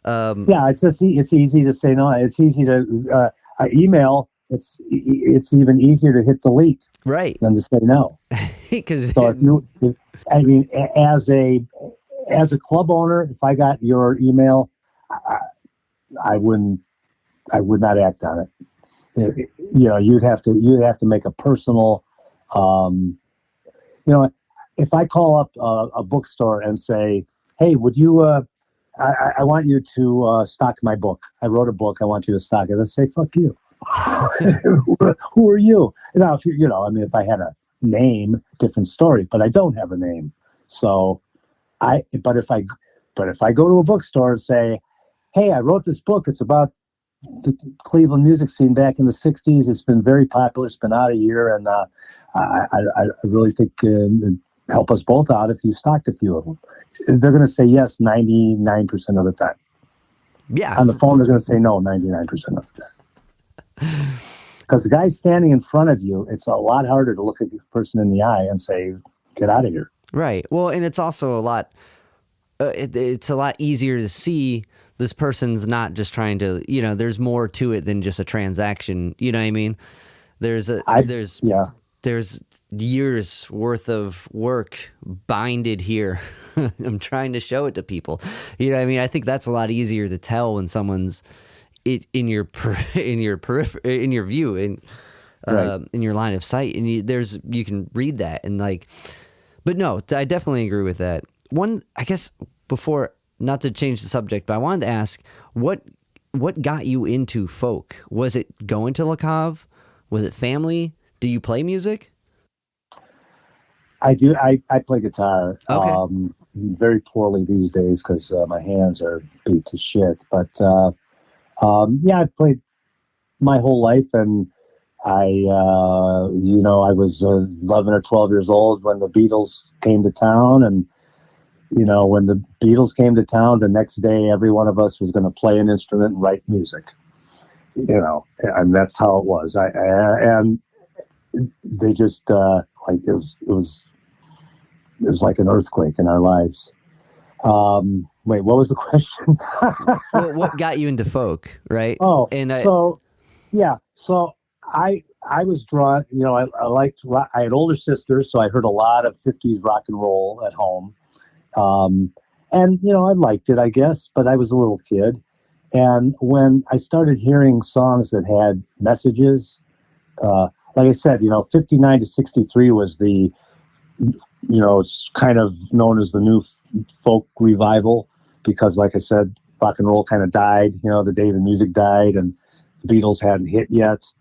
Yeah, it's easy to say no. It's easy to email. It's even easier to hit delete, right, than to say no. Because so I mean, as a club owner, if I got your email, I would not act on it. You know, you'd have to make a personal. You know, if I call up a bookstore and say, "Hey, would you?" I want you to stock my book. I wrote a book. I want you to stock it. Let's say, fuck you. Who are you? Now, if I mean, if I had a name, different story, but I don't have a name. So but if I go to a bookstore and say, hey, I wrote this book. It's about the Cleveland music scene back in the 60s. It's been very popular. It's been out a year. And I really think help us both out if you stocked a few of them. They're going to say yes 99% of the time. Yeah. On the phone, they're going to say no 99% of the time. Because the guy standing in front of you, it's a lot harder to look at the person in the eye and say, get out of here. Right. Well, and it's also a lot, it's a lot easier to see this person's not just trying to, there's more to it than just a transaction. You know what I mean? There's years worth of work binded here. I'm trying to show it to people. You know what I mean? I think that's a lot easier to tell when someone's in your view, in your line of sight, and you can read that and but no, I definitely agree with that. One, I guess before, not to change the subject, but I wanted to ask what got you into folk? Was it going to La Cave? Was it family? Do you play music? I do. I play guitar. Okay. Very poorly these days because my hands are beat to shit. But yeah, I've played my whole life, and I was 11 or 12 years old when the Beatles came to town, and when the Beatles came to town, the next day every one of us was going to play an instrument and write music. And that's how it was. And they just it was like an earthquake in our lives. Wait, what was the question? Well, what got you into folk, right? Oh, and so I was drawn. I liked rock. I had older sisters, so I heard a lot of 50s rock and roll at home. And I liked it, I guess, but I was a little kid. And when I started hearing songs that had messages, like I said, 59 to 63 was the, it's kind of known as the new folk revival because, like I said, rock and roll kind of died, the day the music died and the Beatles hadn't hit yet.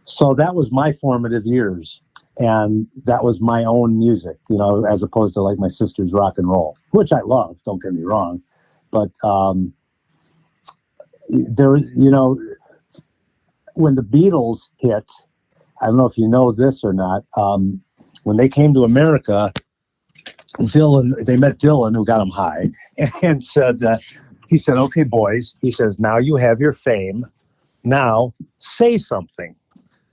So that was my formative years. And that was my own music, as opposed to like my sister's rock and roll, which I love, don't get me wrong. But there, when the Beatles hit, I don't know if you know this or not, when they came to America, they met Dylan, who got them high, and he said, okay, boys, he says, now you have your fame. Now say something.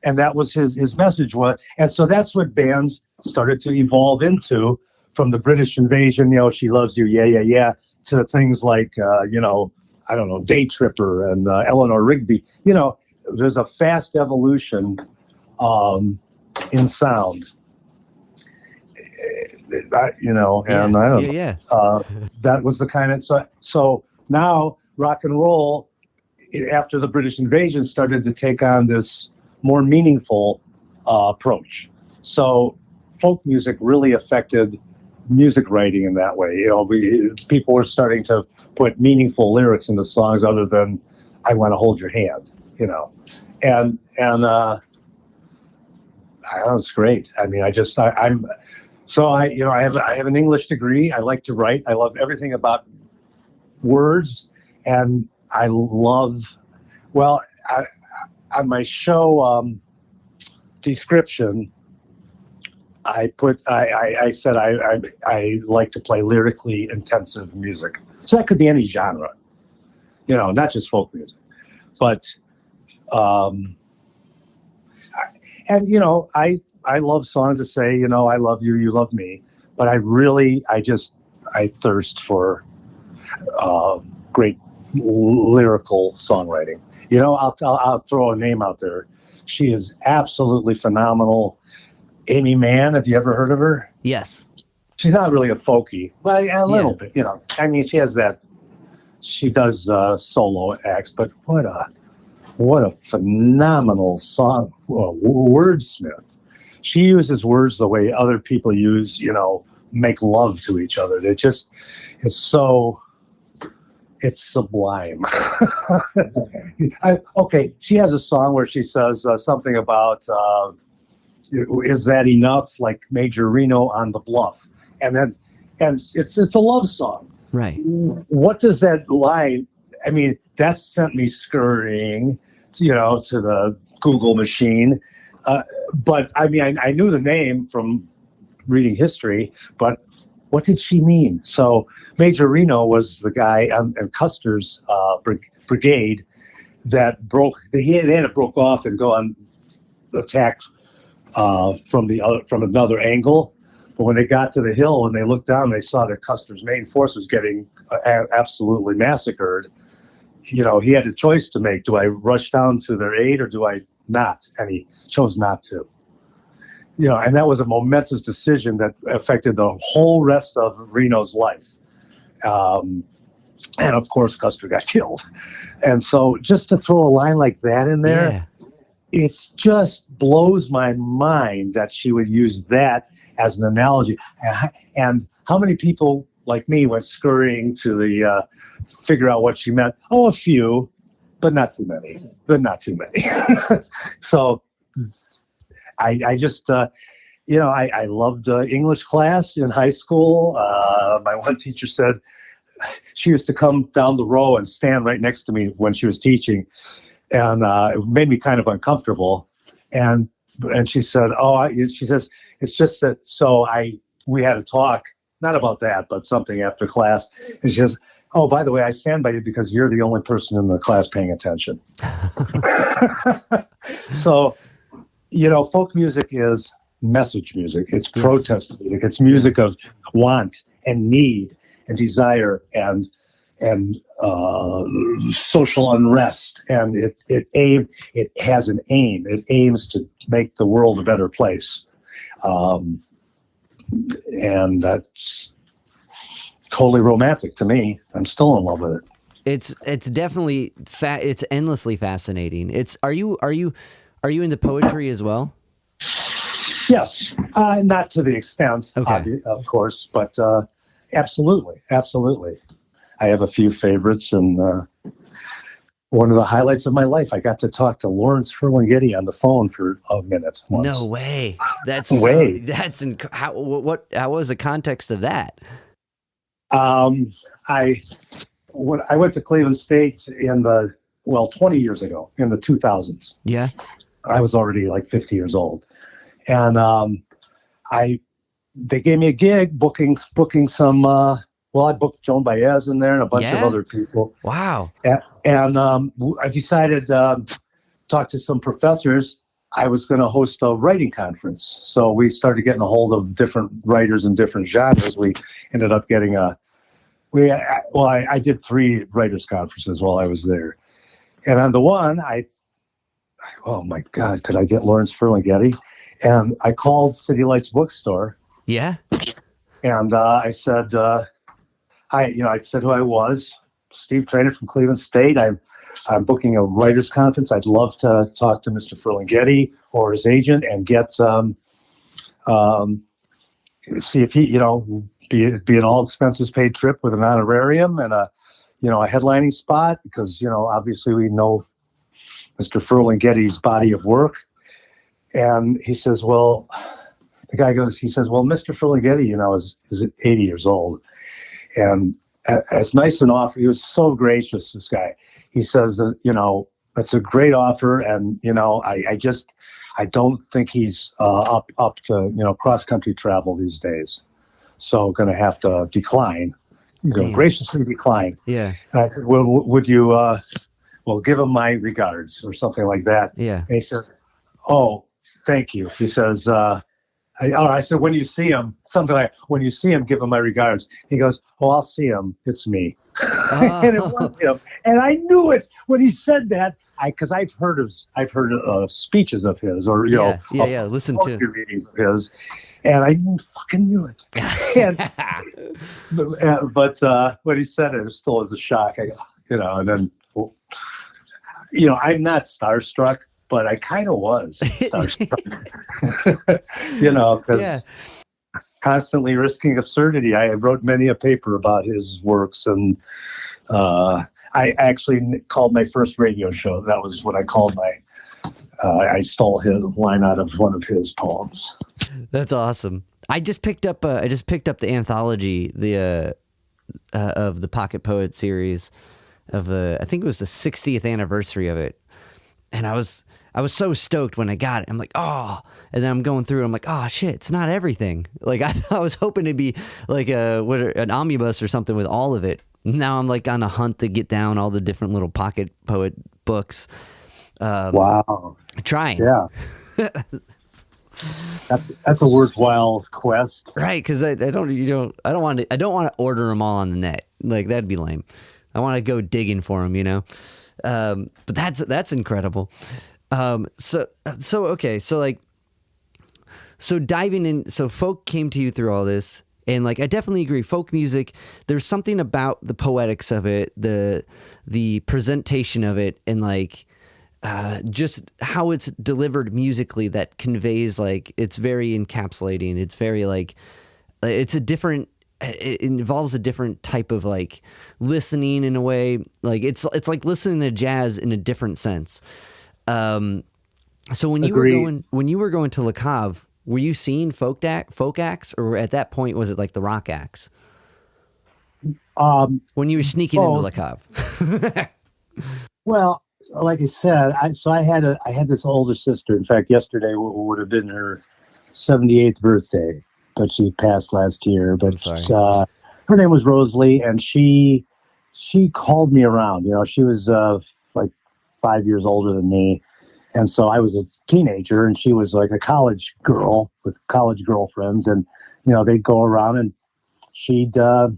And that was his message was. And so that's what bands started to evolve into, from the British Invasion, She Loves You, Yeah, Yeah, Yeah, to things like, I don't know, Day Tripper and Eleanor Rigby. There's a fast evolution in sound. And I don't know. Yeah. That was the kind of, so now rock and roll, after the British Invasion, started to take on this more meaningful approach. So folk music really affected music writing in that way. People were starting to put meaningful lyrics into songs other than "I want to hold your hand," and it's great. I mean, I have an English degree. I like to write. I love everything about words, and I love. Well, on my show description, I said I like to play lyrically intensive music. So that could be any genre, not just folk music. But, I love songs that say, I love you, you love me. But I thirst for great lyrical songwriting. I'll throw a name out there. She is absolutely phenomenal. Amy Mann, have you ever heard of her? Yes. She's not really a folky, but a little bit, she has that, she does solo acts, but what a phenomenal song, wordsmith. She uses words the way other people use, make love to each other. It's sublime. She has a song where she says something about, is that enough? Like Major Reno on the Bluff. And it's a love song. Right. What does that line, that sent me scurrying, to the Google machine. But I knew the name from reading history, but what did she mean? So Major Reno was the guy on Custer's brigade that they had to broke off and go on attack from another angle. But when they got to the hill and they looked down, they saw that Custer's main force was getting absolutely massacred. He had a choice to make. Do I rush down to their aid or do I not? And he chose not to. And that was a momentous decision that affected the whole rest of Reno's life. And of course, Custer got killed. And so just to throw a line like that in there, it just blows my mind that she would use that as an analogy. And how many people like me went scurrying to figure out what she meant? Oh, a few, but not too many. So I just, I loved English class in high school. My one teacher said she used to come down the row and stand right next to me when she was teaching. And it made me kind of uncomfortable. And she said, she says, it's just that, we had a talk, not about that, but something after class. And she says, oh, by the way, I stand by you because you're the only person in the class paying attention. So, folk music is message music. It's protest music. It's music of want and need and desire and social unrest. And it has an aim. It aims to make the world a better place. And that's totally romantic to me. I'm still in love with it. It's definitely it's endlessly fascinating. Are you into poetry as well? Yes, not to the extent, of course, but absolutely. I have a few favorites, and one of the highlights of my life, I got to talk to Lawrence Ferlinghetti on the phone for a minute once. No way. That's how was the context of that? I went to Cleveland State 20 years ago, in the 2000s. Yeah. I was already like 50 years old. And they gave me a gig booking some, I booked Joan Baez in there and a bunch of other people. Wow. And I decided to talk to some professors. I was going to host a writing conference. So we started getting a hold of different writers in different genres. We ended up getting I did 3 writers conferences while I was there. And on the one, oh my God, could I get Lawrence Ferlinghetti? And I called City Lights Bookstore. Yeah. And I said, I said who I was, Steve Traina from Cleveland State. I'm booking a writers conference. I'd love to talk to Mr. Ferlinghetti or his agent and get, see if he, be an all expenses paid trip with an honorarium and a headlining spot, because, obviously we know Mr. Ferlinghetti's body of work. And he says, well, Mr. Ferlinghetti, is 80 years old. And as nice and offer, he was so gracious, this guy. He says, That's a great offer, and I don't think he's up to cross country travel these days, so going to have to decline. Graciously decline. Yeah. And I said, well, would you give him my regards or something like that? Yeah. And he said, oh, thank you. He says, I said, when you see him, something like, when you see him, give him my regards. He goes, oh, I'll see him. It's me. And it was him. And I knew it when he said that. Because I've heard speeches of his, or listen to readings of his, and I fucking knew it. But when he said it still was a shock. And then I'm not starstruck, but I kind of was starstruck. Because constantly risking absurdity. I wrote many a paper about his works, and I actually called my first radio show. That was what I called I stole his line out of one of his poems. That's awesome. I just picked up the anthology, of the Pocket Poet series of I think it was the 60th anniversary of it. And I was so stoked when I got it. I'm like, oh, and then I'm going through it. I'm like, oh shit, it's not everything. Like I was hoping to be like an omnibus or something with all of it. Now I'm like on a hunt to get down all the different little Pocket Poet books. Wow. Trying. Yeah. That's a worthwhile quest. Right. Cause I don't want to order them all on the net. Like that'd be lame. I want to go digging for them, but that's incredible. So diving in, so folk came to you through all this. And like, I definitely agree. Folk music, there's something about the poetics of it, the presentation of it, and like, just how it's delivered musically that conveys, like, it's very encapsulating. It's very like, it involves a different type of like listening in a way. Like it's like listening to jazz in a different sense. So when you were going to Le Cave, were you seeing folk acts, or at that point was it like the rock acts? When you were sneaking into Le Cave? Well, like I said, I had this older sister. In fact, yesterday would have been her 78th birthday, but she passed last year. But her name was Rosalie, and she called me around. She was like 5 years older than me. And so I was a teenager, and she was like a college girl with college girlfriends. And, they'd go around, and she'd throw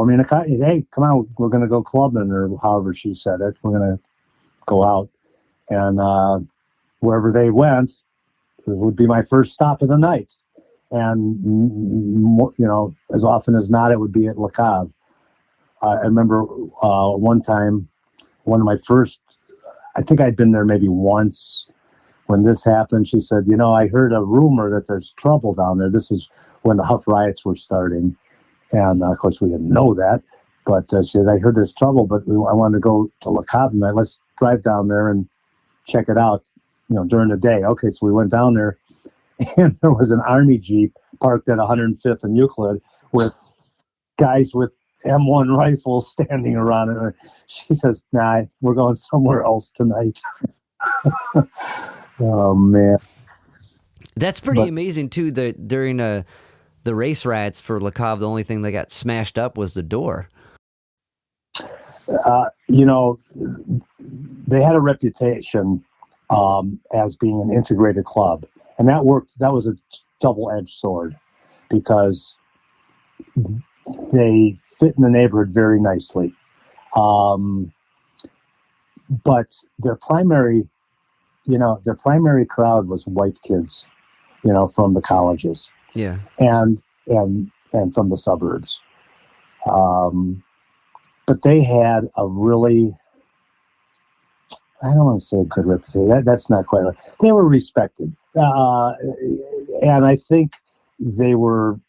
me in a car. Hey, come on, we're going to go clubbing, or however she said it. We're going to go out. And wherever they went, it would be my first stop of the night. And, as often as not, it would be at Le Cave. I remember one time, one of my first, I think I'd been there maybe once when this happened. She said, I heard a rumor that there's trouble down there. This is when the Huff riots were starting. And of course, we didn't know that. But she says, I heard there's trouble, but I wanted to go to Le Cave tonight. Let's drive down there and check it out, during the day. Okay, so we went down there, and there was an Army Jeep parked at 105th and Euclid with guys with M1 rifles standing around it. She says, nah, we're going somewhere else tonight. Oh, man. That's pretty amazing, too, that during the race riots for Le Cave, the only thing that got smashed up was the door. They had a reputation as being an integrated club. And that worked. That was a double-edged sword, because they fit in the neighborhood very nicely. But their primary crowd was white kids, from the colleges. Yeah. And from the suburbs. But they had a really, I don't want to say a good reputation. That's not quite right. They were respected. And I think they were,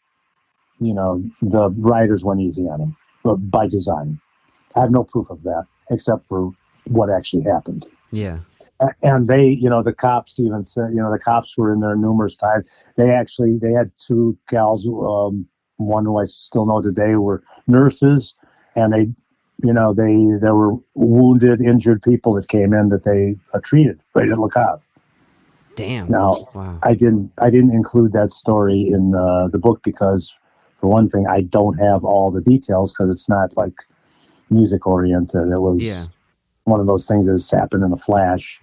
the writers went easy on them by design. I have no proof of that except for what actually happened. Yeah. And they, the cops even said, the cops were in there numerous times. They had two gals, one who I still know today, were nurses, and they there were wounded, injured people that came in that they treated right at Le Cave. Damn. Now, wow. I didn't include that story in the book because, for one thing, I don't have all the details because it's not like music oriented. It was one of those things that just happened in a flash.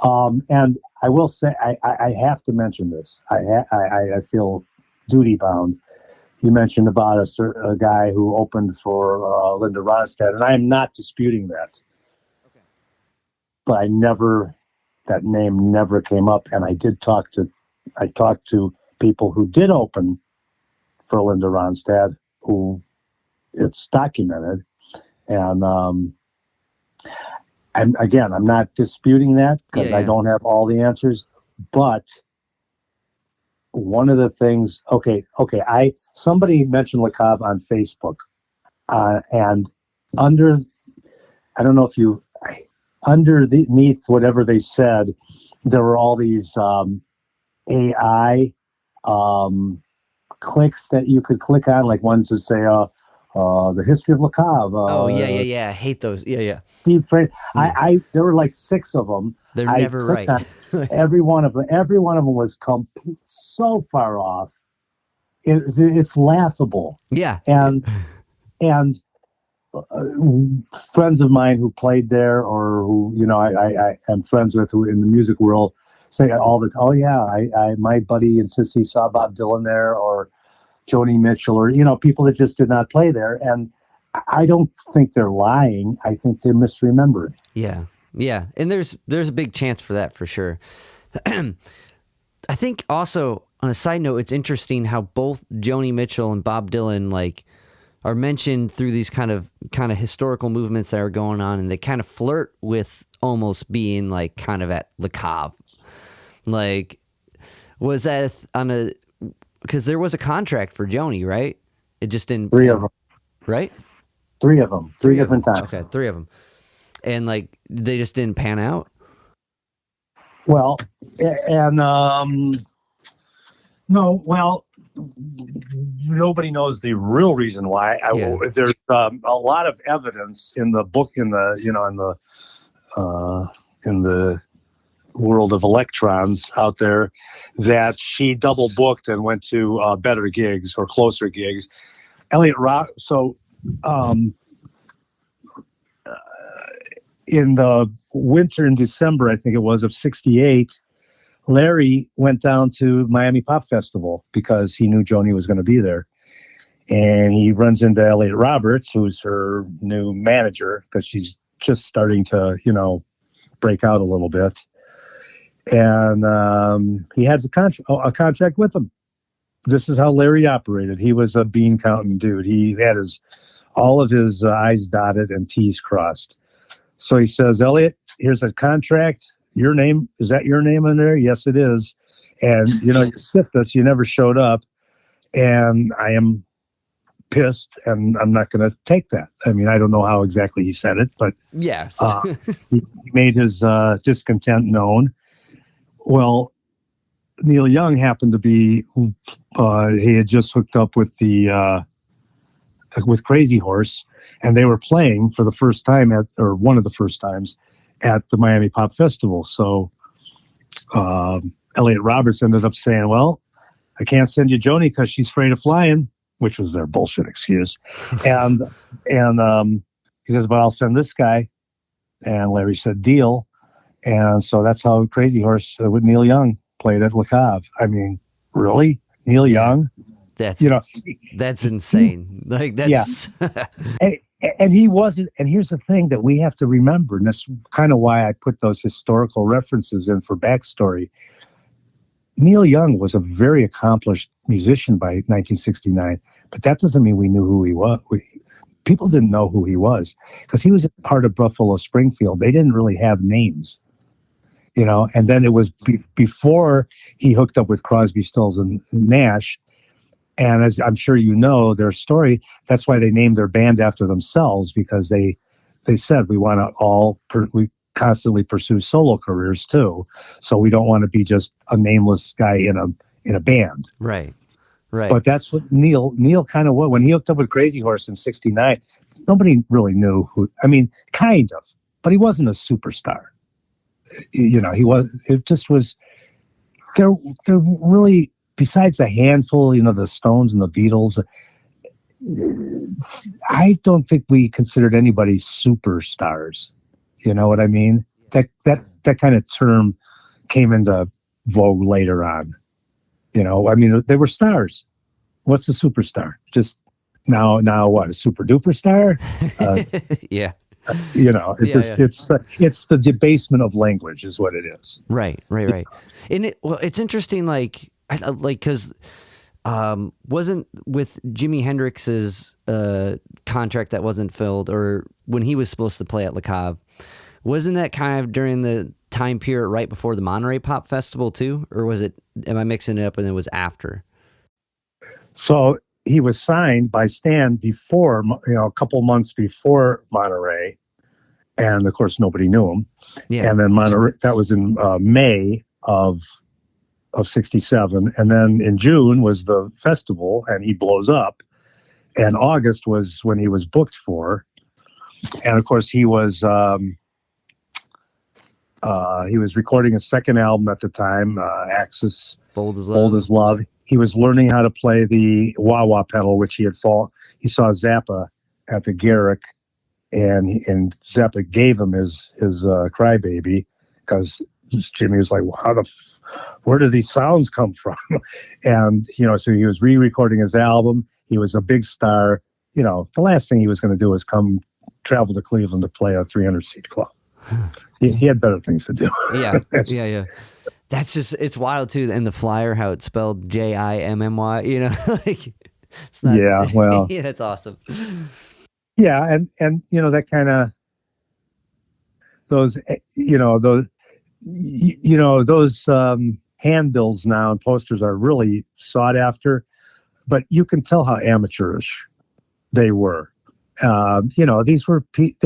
And I will say, I have to mention this. I feel duty bound. You mentioned about a guy who opened for Linda Ronstadt, and I am not disputing that. Okay. But that name never came up, and I talked to people who did open for Linda Ronstadt, who it's documented, and I'm not disputing that because I don't have all the answers, but one of the things, somebody mentioned Le Cave on Facebook, and underneath whatever they said, there were all these AI clicks that you could click on, like ones that say, the history of Le Cave. I hate those. Yeah. Steve Traina. There were like 6 of them. They're never right. Every one of them was so far off. It's laughable. Yeah. And friends of mine who played there, or who I am friends with, who in the music world say all the time, "Oh yeah, my buddy insists he saw Bob Dylan there, or Joni Mitchell, or people that just did not play there." And I don't think they're lying. I think they're misremembering. Yeah. And there's a big chance for that, for sure. I think also, on a side note, it's interesting how both Joni Mitchell and Bob Dylan are mentioned through these kind of historical movements that are going on, and they kind of flirt with almost being kind of at Le Cave. Was that because there was a contract for Joni, right? It just didn't. 3 of them. Right? 3 of them. 3 different times. Okay, 3 of them. And they just didn't pan out? Well, and no, well, nobody knows the real reason why. There's a lot of evidence in the book, in the world of electrons out there, that she double booked and went to better gigs or closer gigs. Elliot Rock. So, in the winter, in December, I think it was, of '68, Larry went down to Miami Pop Festival because he knew Joni was going to be there. And he runs into Elliot Roberts, who's her new manager, because she's just starting to, break out a little bit. And he had a contract with him. This is how Larry operated. He was a bean counting dude. He had all of his I's dotted and T's crossed. So he says, "Elliot, here's a contract. Your name, is that your name in there?" "Yes, it is." "And, you stiffed us. You never showed up. And I am pissed, and I'm not going to take that." I mean, I don't know how exactly he said it, but yes, he made his discontent known. Well, Neil Young happened to be, he had just hooked up with with Crazy Horse, and they were playing for the first time or one of the first times, at the Miami Pop Festival. So Elliot Roberts ended up saying, "Well, I can't send you Joni because she's afraid of flying," which was their bullshit excuse. and he says, "But I'll send this guy." And Larry said, "Deal." And so that's how Crazy Horse with Neil Young played at Le Cave. I mean, really? Neil Young? That's that's insane. That's and he wasn't. And here's the thing that we have to remember, and that's kind of why I put those historical references in for backstory. Neil Young was a very accomplished musician by 1969, but that doesn't mean we knew who he was. People didn't know who he was because he was part of Buffalo Springfield. They didn't really have names, and then it was before he hooked up with Crosby, Stills, and Nash. And as I'm sure you know their story, that's why they named their band after themselves, because they said, we want to we constantly pursue solo careers too. So we don't want to be just a nameless guy in a band. Right. Right. But that's what Neil kind of was. When he hooked up with Crazy Horse in '69, nobody really knew who. I mean, kind of, but he wasn't a superstar. You know, he was. It just was. There really, besides a handful, you know, the Stones and the Beatles. I don't think we considered anybody superstars. You know what I mean? That kind of term came into vogue later on. You know, I mean, they were stars. What's a superstar? Just now what? A super duper star? Yeah. You know, it's the debasement of language is what it is. Right. And it's interesting, because wasn't with Jimi Hendrix's contract that wasn't filled, or when he was supposed to play at Le Cave, wasn't that kind of during the time period right before the Monterey Pop Festival too, or was it? Am I mixing it up and it was after? So he was signed by Stan before, you know, a couple months before Monterey, and of course nobody knew him. Yeah. And then Monterey, that was in May of '67, and then in June was the festival, and he blows up. And August was when he was booked for, and of course he was recording a second album at the time, Axis, Bold as Love. He was learning how to play the wah-wah pedal, which he saw Zappa at the Garrick, and Zappa gave him his Crybaby, because Jimmy was like, well, where do these sounds come from? And, you know, so he was re-recording his album. He was a big star. You know, the last thing he was going to do was travel to Cleveland to play a 300-seat club. He had better things to do. Yeah. That's just, it's wild too. And the flyer, how it's spelled Jimmy, you know, like, it's not, yeah, well, yeah, that's awesome. Yeah. And, you know, that kind of, those handbills now and posters are really sought after, but you can tell how amateurish they were. You know, they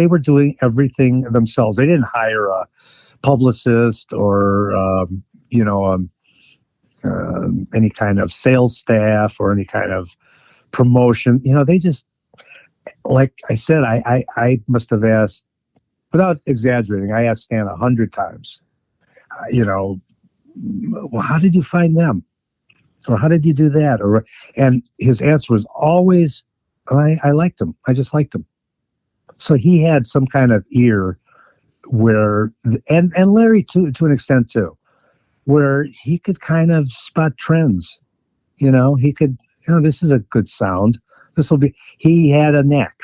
were doing everything themselves. They didn't hire a publicist or, any kind of sales staff or any kind of promotion. You know, they just, like I said, I must have asked, without exaggerating, I asked Stan 100 times, well, how did you find them? Or how did you do that? And his answer was always, I liked them. I just liked them. So he had some kind of ear where, and Larry to an extent too, where he could kind of spot trends. You know, he could, this is a good sound. He had a knack.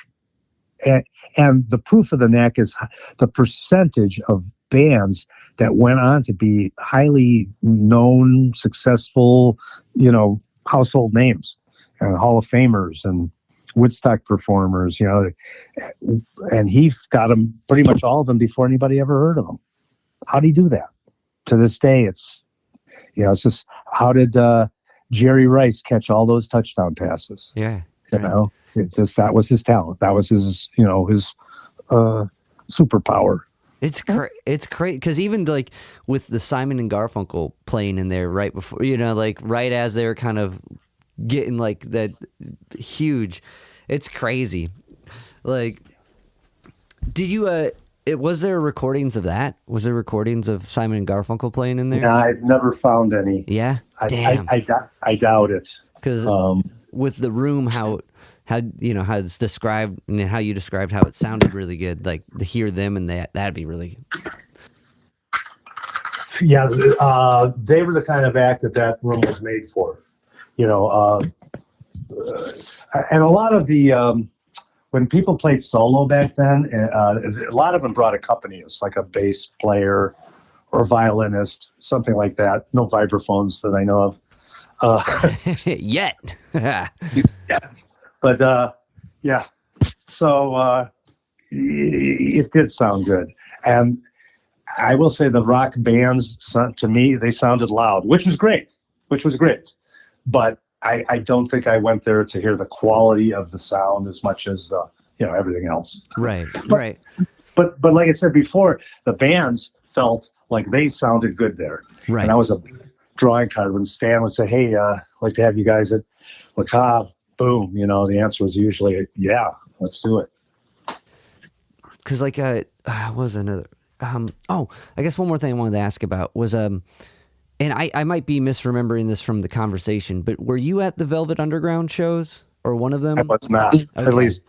And the proof of the knack is the percentage of bands that went on to be highly known, successful, household names and Hall of Famers and Woodstock performers, and he got them, pretty much all of them, before anybody ever heard of them. How did he do that? To this day, it's just, how did Jerry Rice catch all those touchdown passes? Yeah. It's just, that was his talent. That was his, his superpower. It's great because even like with the Simon and Garfunkel playing in there right before, right as they were kind of getting like that huge, it's crazy. Like, did you was there recordings of that? Was there recordings of Simon and Garfunkel playing in there? No, I've never found any. Yeah, damn. I doubt it. Because with The Room, how it's described and how you described how it sounded really good. Like to hear them and that'd be really. Yeah, they were the kind of act that room was made for. And a lot of the when people played solo back then, a lot of them brought accompanist, like a bass player or a violinist, something like that. No vibraphones that I know of. Yet. Yeah. But yeah, so it did sound good. And I will say the rock bands, to me, they sounded loud, which was great. But I don't think I went there to hear the quality of the sound as much as the everything else. Right. But like I said before, the bands felt like they sounded good there. Right. And that was a drawing card when Stan would say, "Hey, like to have you guys at Le Cave. Boom, the answer was usually, yeah, let's do it. Because what was another? I guess one more thing I wanted to ask about was and I might be misremembering this from the conversation, but were you at the Velvet Underground shows or one of them? I was not, okay. At least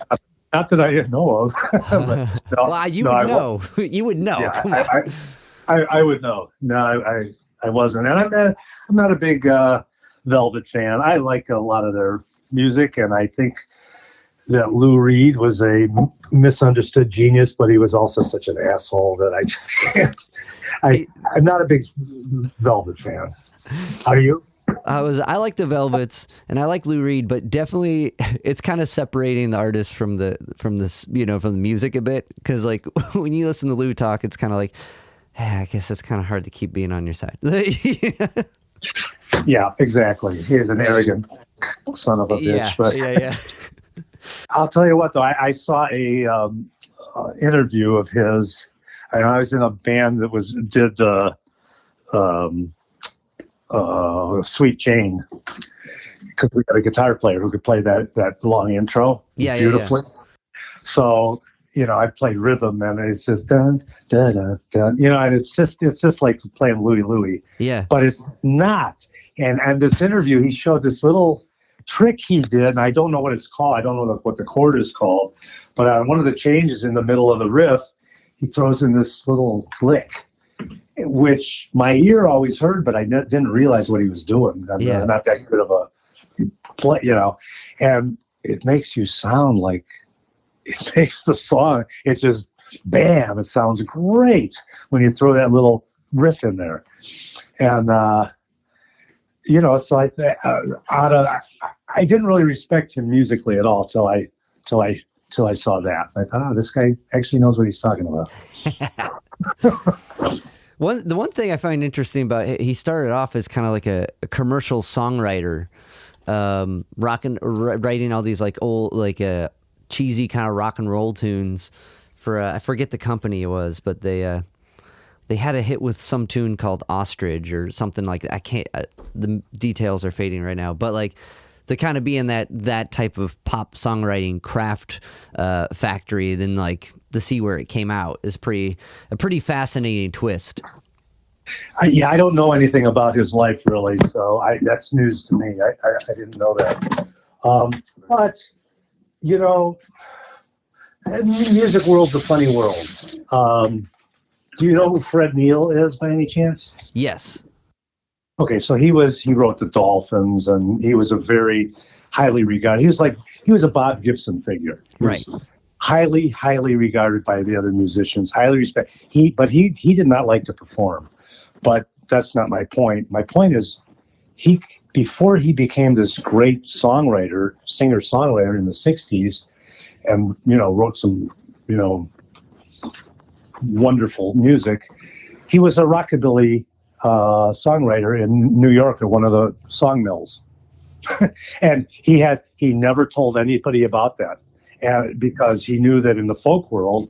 not that I know of. Well, you would know. You would know. Yeah, I would know. No, I wasn't, and I'm not a big Velvet fan. I like a lot of their music, and I think that Lou Reed was a misunderstood genius, but he was also such an asshole that I just can't. I'm not a big Velvet fan. Are you? I like the Velvets and I like Lou Reed, but definitely it's kind of separating the artist from the music a bit, because like when you listen to Lou talk, it's kind of like, hey, I guess it's kind of hard to keep being on your side. Yeah, exactly. He's an arrogant son of a bitch. Yeah. I'll tell you what, though, I saw a interview of his, and I was in a band that did Sweet Jane, because we got a guitar player who could play that long intro beautifully. Yeah. So I played rhythm, and it's just dun dun dun dun. And it's just like playing Louie Louie. Yeah. But it's not. And this interview, he showed this little trick he did, and I don't know what it's called. I don't know what the chord is called. But on one of the changes in the middle of the riff, he throws in this little lick, which my ear always heard, but I didn't realize what he was doing. I'm not that good of a play, and it makes you sound like, it makes the song, it just, bam, it sounds great when you throw that little riff in there. And, so I didn't really respect him musically at all till I saw that. I thought, this guy actually knows what he's talking about. The one thing I find interesting about he started off as kind of like a commercial songwriter, writing all these like old cheesy kind of rock and roll tunes for I forget the company it was, but they had a hit with some tune called Ostrich or something like that. I can't. The details are fading right now, but like to kind of be in that type of pop songwriting craft factory, then like to see where it came out is a pretty fascinating twist. I don't know anything about his life really, so that's news to me. I didn't know that. But the music world's a funny world. Do you know who Fred Neil is by any chance? Yes. Okay, so he wrote the Dolphins, and he was a very highly regarded. He was a Bob Gibson figure. Right. Highly, highly regarded by the other musicians. Highly respected. But he did not like to perform. But that's not my point. My point is, before he became this great singer-songwriter in the '60s, and wrote some wonderful music, he was a rockabilly songwriter in New York at one of the song mills. And he never told anybody about that, and because he knew that in the folk world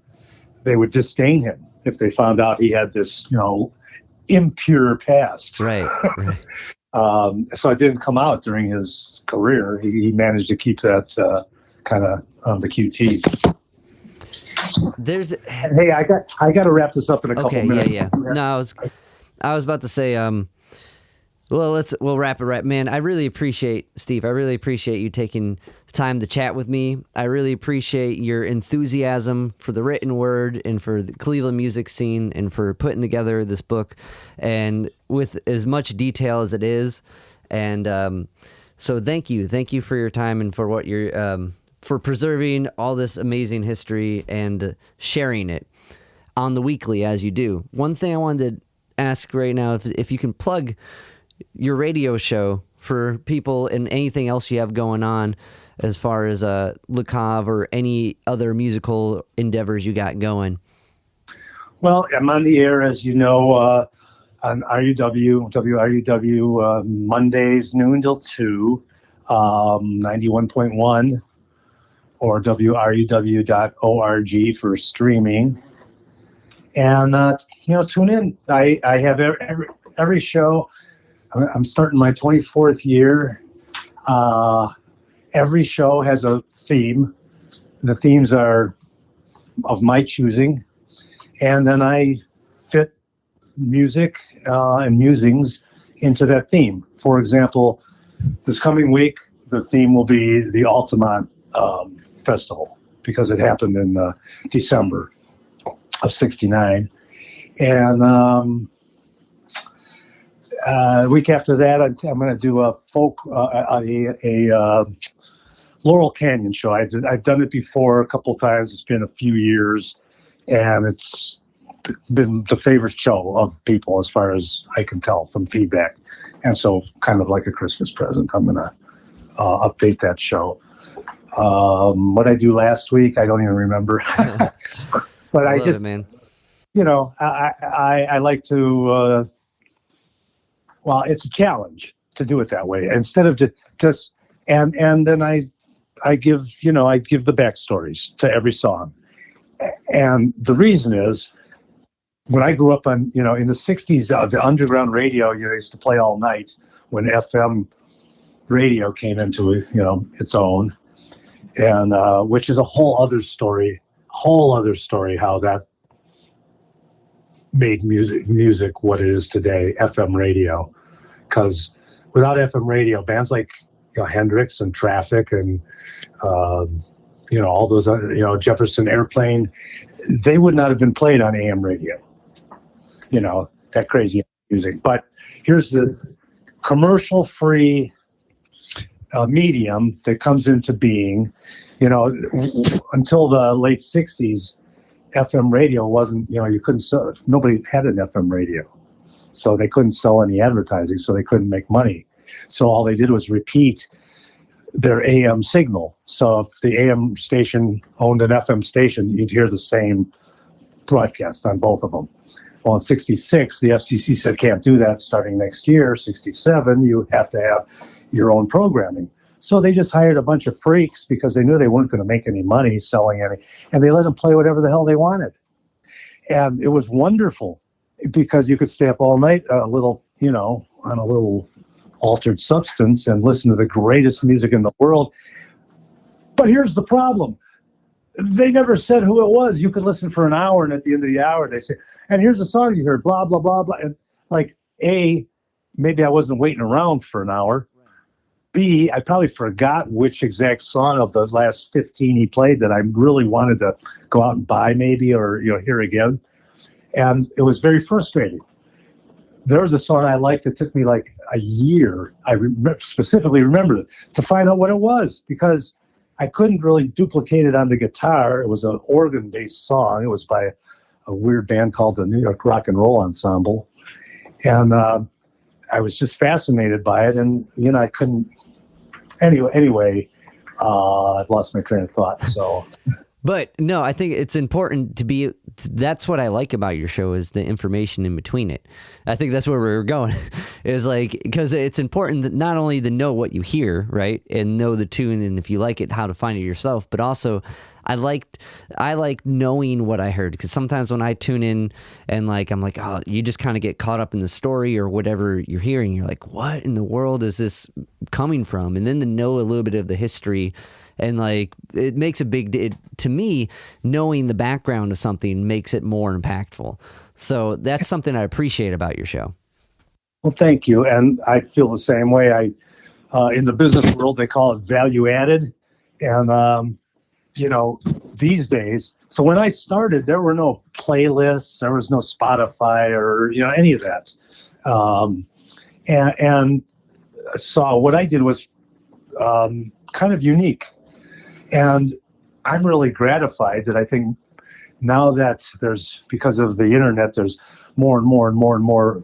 they would disdain him if they found out he had this impure past. Right. So it didn't come out during his career. He managed to keep that kind of on the QT. Hey, I got to wrap this up in a couple minutes. Yeah. No, I was about to say, we'll wrap it right, man. I really appreciate, Steve. I really appreciate you taking the time to chat with me. I really appreciate your enthusiasm for the written word and for the Cleveland music scene and for putting together this book, and with as much detail as it is. And so thank you for your time and for what you're for preserving all this amazing history and sharing it on the weekly as you do. One thing I wanted to ask right now, if you can plug your radio show for people and anything else you have going on as far as Le Cave or any other musical endeavors you got going. Well, I'm on the air, as you know, on WRUW, Mondays noon till 2, 91.1, or WRUW.org for streaming. And, tune in. I have every show. I'm starting my 24th year Every show has a theme. The themes are of my choosing, and then I fit music and musings into that theme. For example, this coming week, the theme will be the Altamont Festival, because it happened in December of '69. And a week after that, I'm going to do a folk, a Laurel Canyon show. I've done it before a couple times. It's been a few years, and it's been the favorite show of people as far as I can tell from feedback. And so, kind of like a Christmas present, I'm going to update that show. What I do last week, I don't even remember. But I just, man. I like to. Well, it's a challenge to do it that way instead of just and then I give the backstories to every song, and the reason is when I grew up in the '60s, the underground radio used to play all night when FM radio came into its own, and which is a whole other story how that made music what it is today, FM radio. Because without FM radio, bands like Hendrix and Traffic and all those other, Jefferson Airplane, they would not have been played on AM radio. That crazy music. But here's the commercial-free medium that comes into being. Until the late '60s, FM radio wasn't, you couldn't sell, nobody had an FM radio. So they couldn't sell any advertising, so they couldn't make money. So all they did was repeat their AM signal. So if the AM station owned an FM station, you'd hear the same broadcast on both of them. Well, in '66, the FCC said can't do that. Starting next year, '67, you have to have your own programming. So they just hired a bunch of freaks because they knew they weren't going to make any money selling any, and they let them play whatever the hell they wanted. And it was wonderful because you could stay up all night on a little altered substance and listen to the greatest music in the world. But here's the problem. They never said who it was. You could listen for an hour, and at the end of the hour, they say, and here's the songs you heard, blah, blah, blah, blah. And maybe I wasn't waiting around for an hour. B, I probably forgot which exact song of the last 15 he played that I really wanted to go out and buy maybe or hear again. And it was very frustrating. There was a song I liked. It took me like a year. I specifically remember it to find out what it was because I couldn't really duplicate it on the guitar. It was an organ-based song. It was by a weird band called the New York Rock and Roll Ensemble. And I was just fascinated by it. And, I couldn't. Anyway, I've lost my train of thought. So, but no, I think it's important to be. That's what I like about your show is the information in between it. I think that's where we were going. Is like because it's important that not only to know what you hear, right, and know the tune, and if you like it, how to find it yourself, but also I like knowing what I heard because sometimes when I tune in and I'm like, oh, you just kind of get caught up in the story or whatever you're hearing. You're like, what in the world is this coming from? And then to know a little bit of the history and it makes to me, knowing the background of something makes it more impactful. So that's something I appreciate about your show. Well, thank you. And I feel the same way. In the business world, they call it value added. And, these days, so when I started, there were no playlists, there was no Spotify or, any of that. And so what I did was kind of unique. And I'm really gratified that I think now that because of the internet, there's more and more and more and more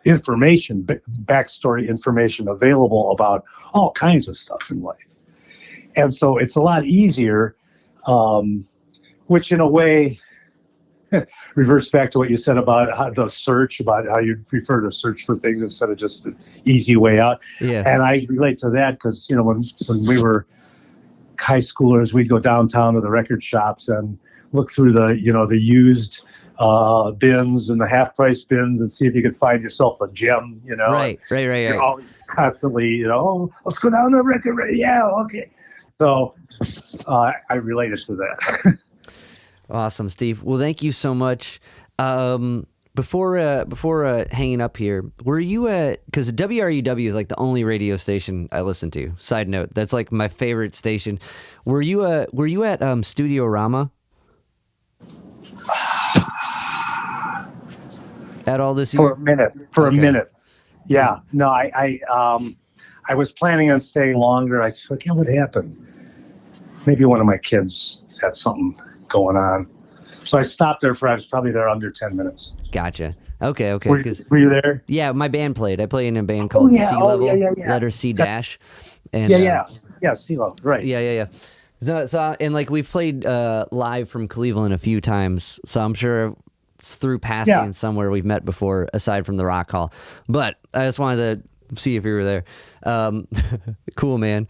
information, backstory information available about all kinds of stuff in life. And so it's a lot easier, which in a way reverts back to what you said about the search, about how you prefer to search for things instead of just the easy way out. Yeah. And I relate to that because, when we were high schoolers, we'd go downtown to the record shops and look through the used bins and the half price bins and see if you could find yourself a gem, Right. You're always constantly, let's go down to the record. Yeah, okay. So I related to that. Awesome, Steve. Well, thank you so much. Before hanging up here, were you because WRUW is like the only radio station I listen to. Side note, that's like my favorite station. Were you at Studio Rama at all this year? For a minute. Yeah. No, I was planning on staying longer. I forget what happened. Maybe one of my kids had something going on. So I stopped there I was probably there under 10 minutes. Gotcha. Okay. Were you there? Yeah, my band played. I played in a band called Sea Level, letter C dash. And, Sea Level, right. Yeah. So and like we've played live from Cleveland a few times, so I'm sure it's through passing somewhere we've met before, aside from the Rock Hall. But I just wanted to see if you were there. Cool, man.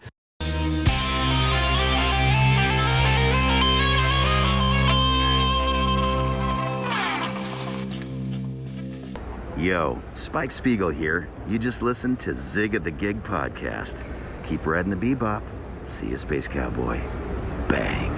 Yo, Spike Spiegel here. You just listened to Zig at the Gig podcast. Keep riding the bebop. See you, Space Cowboy. Bang.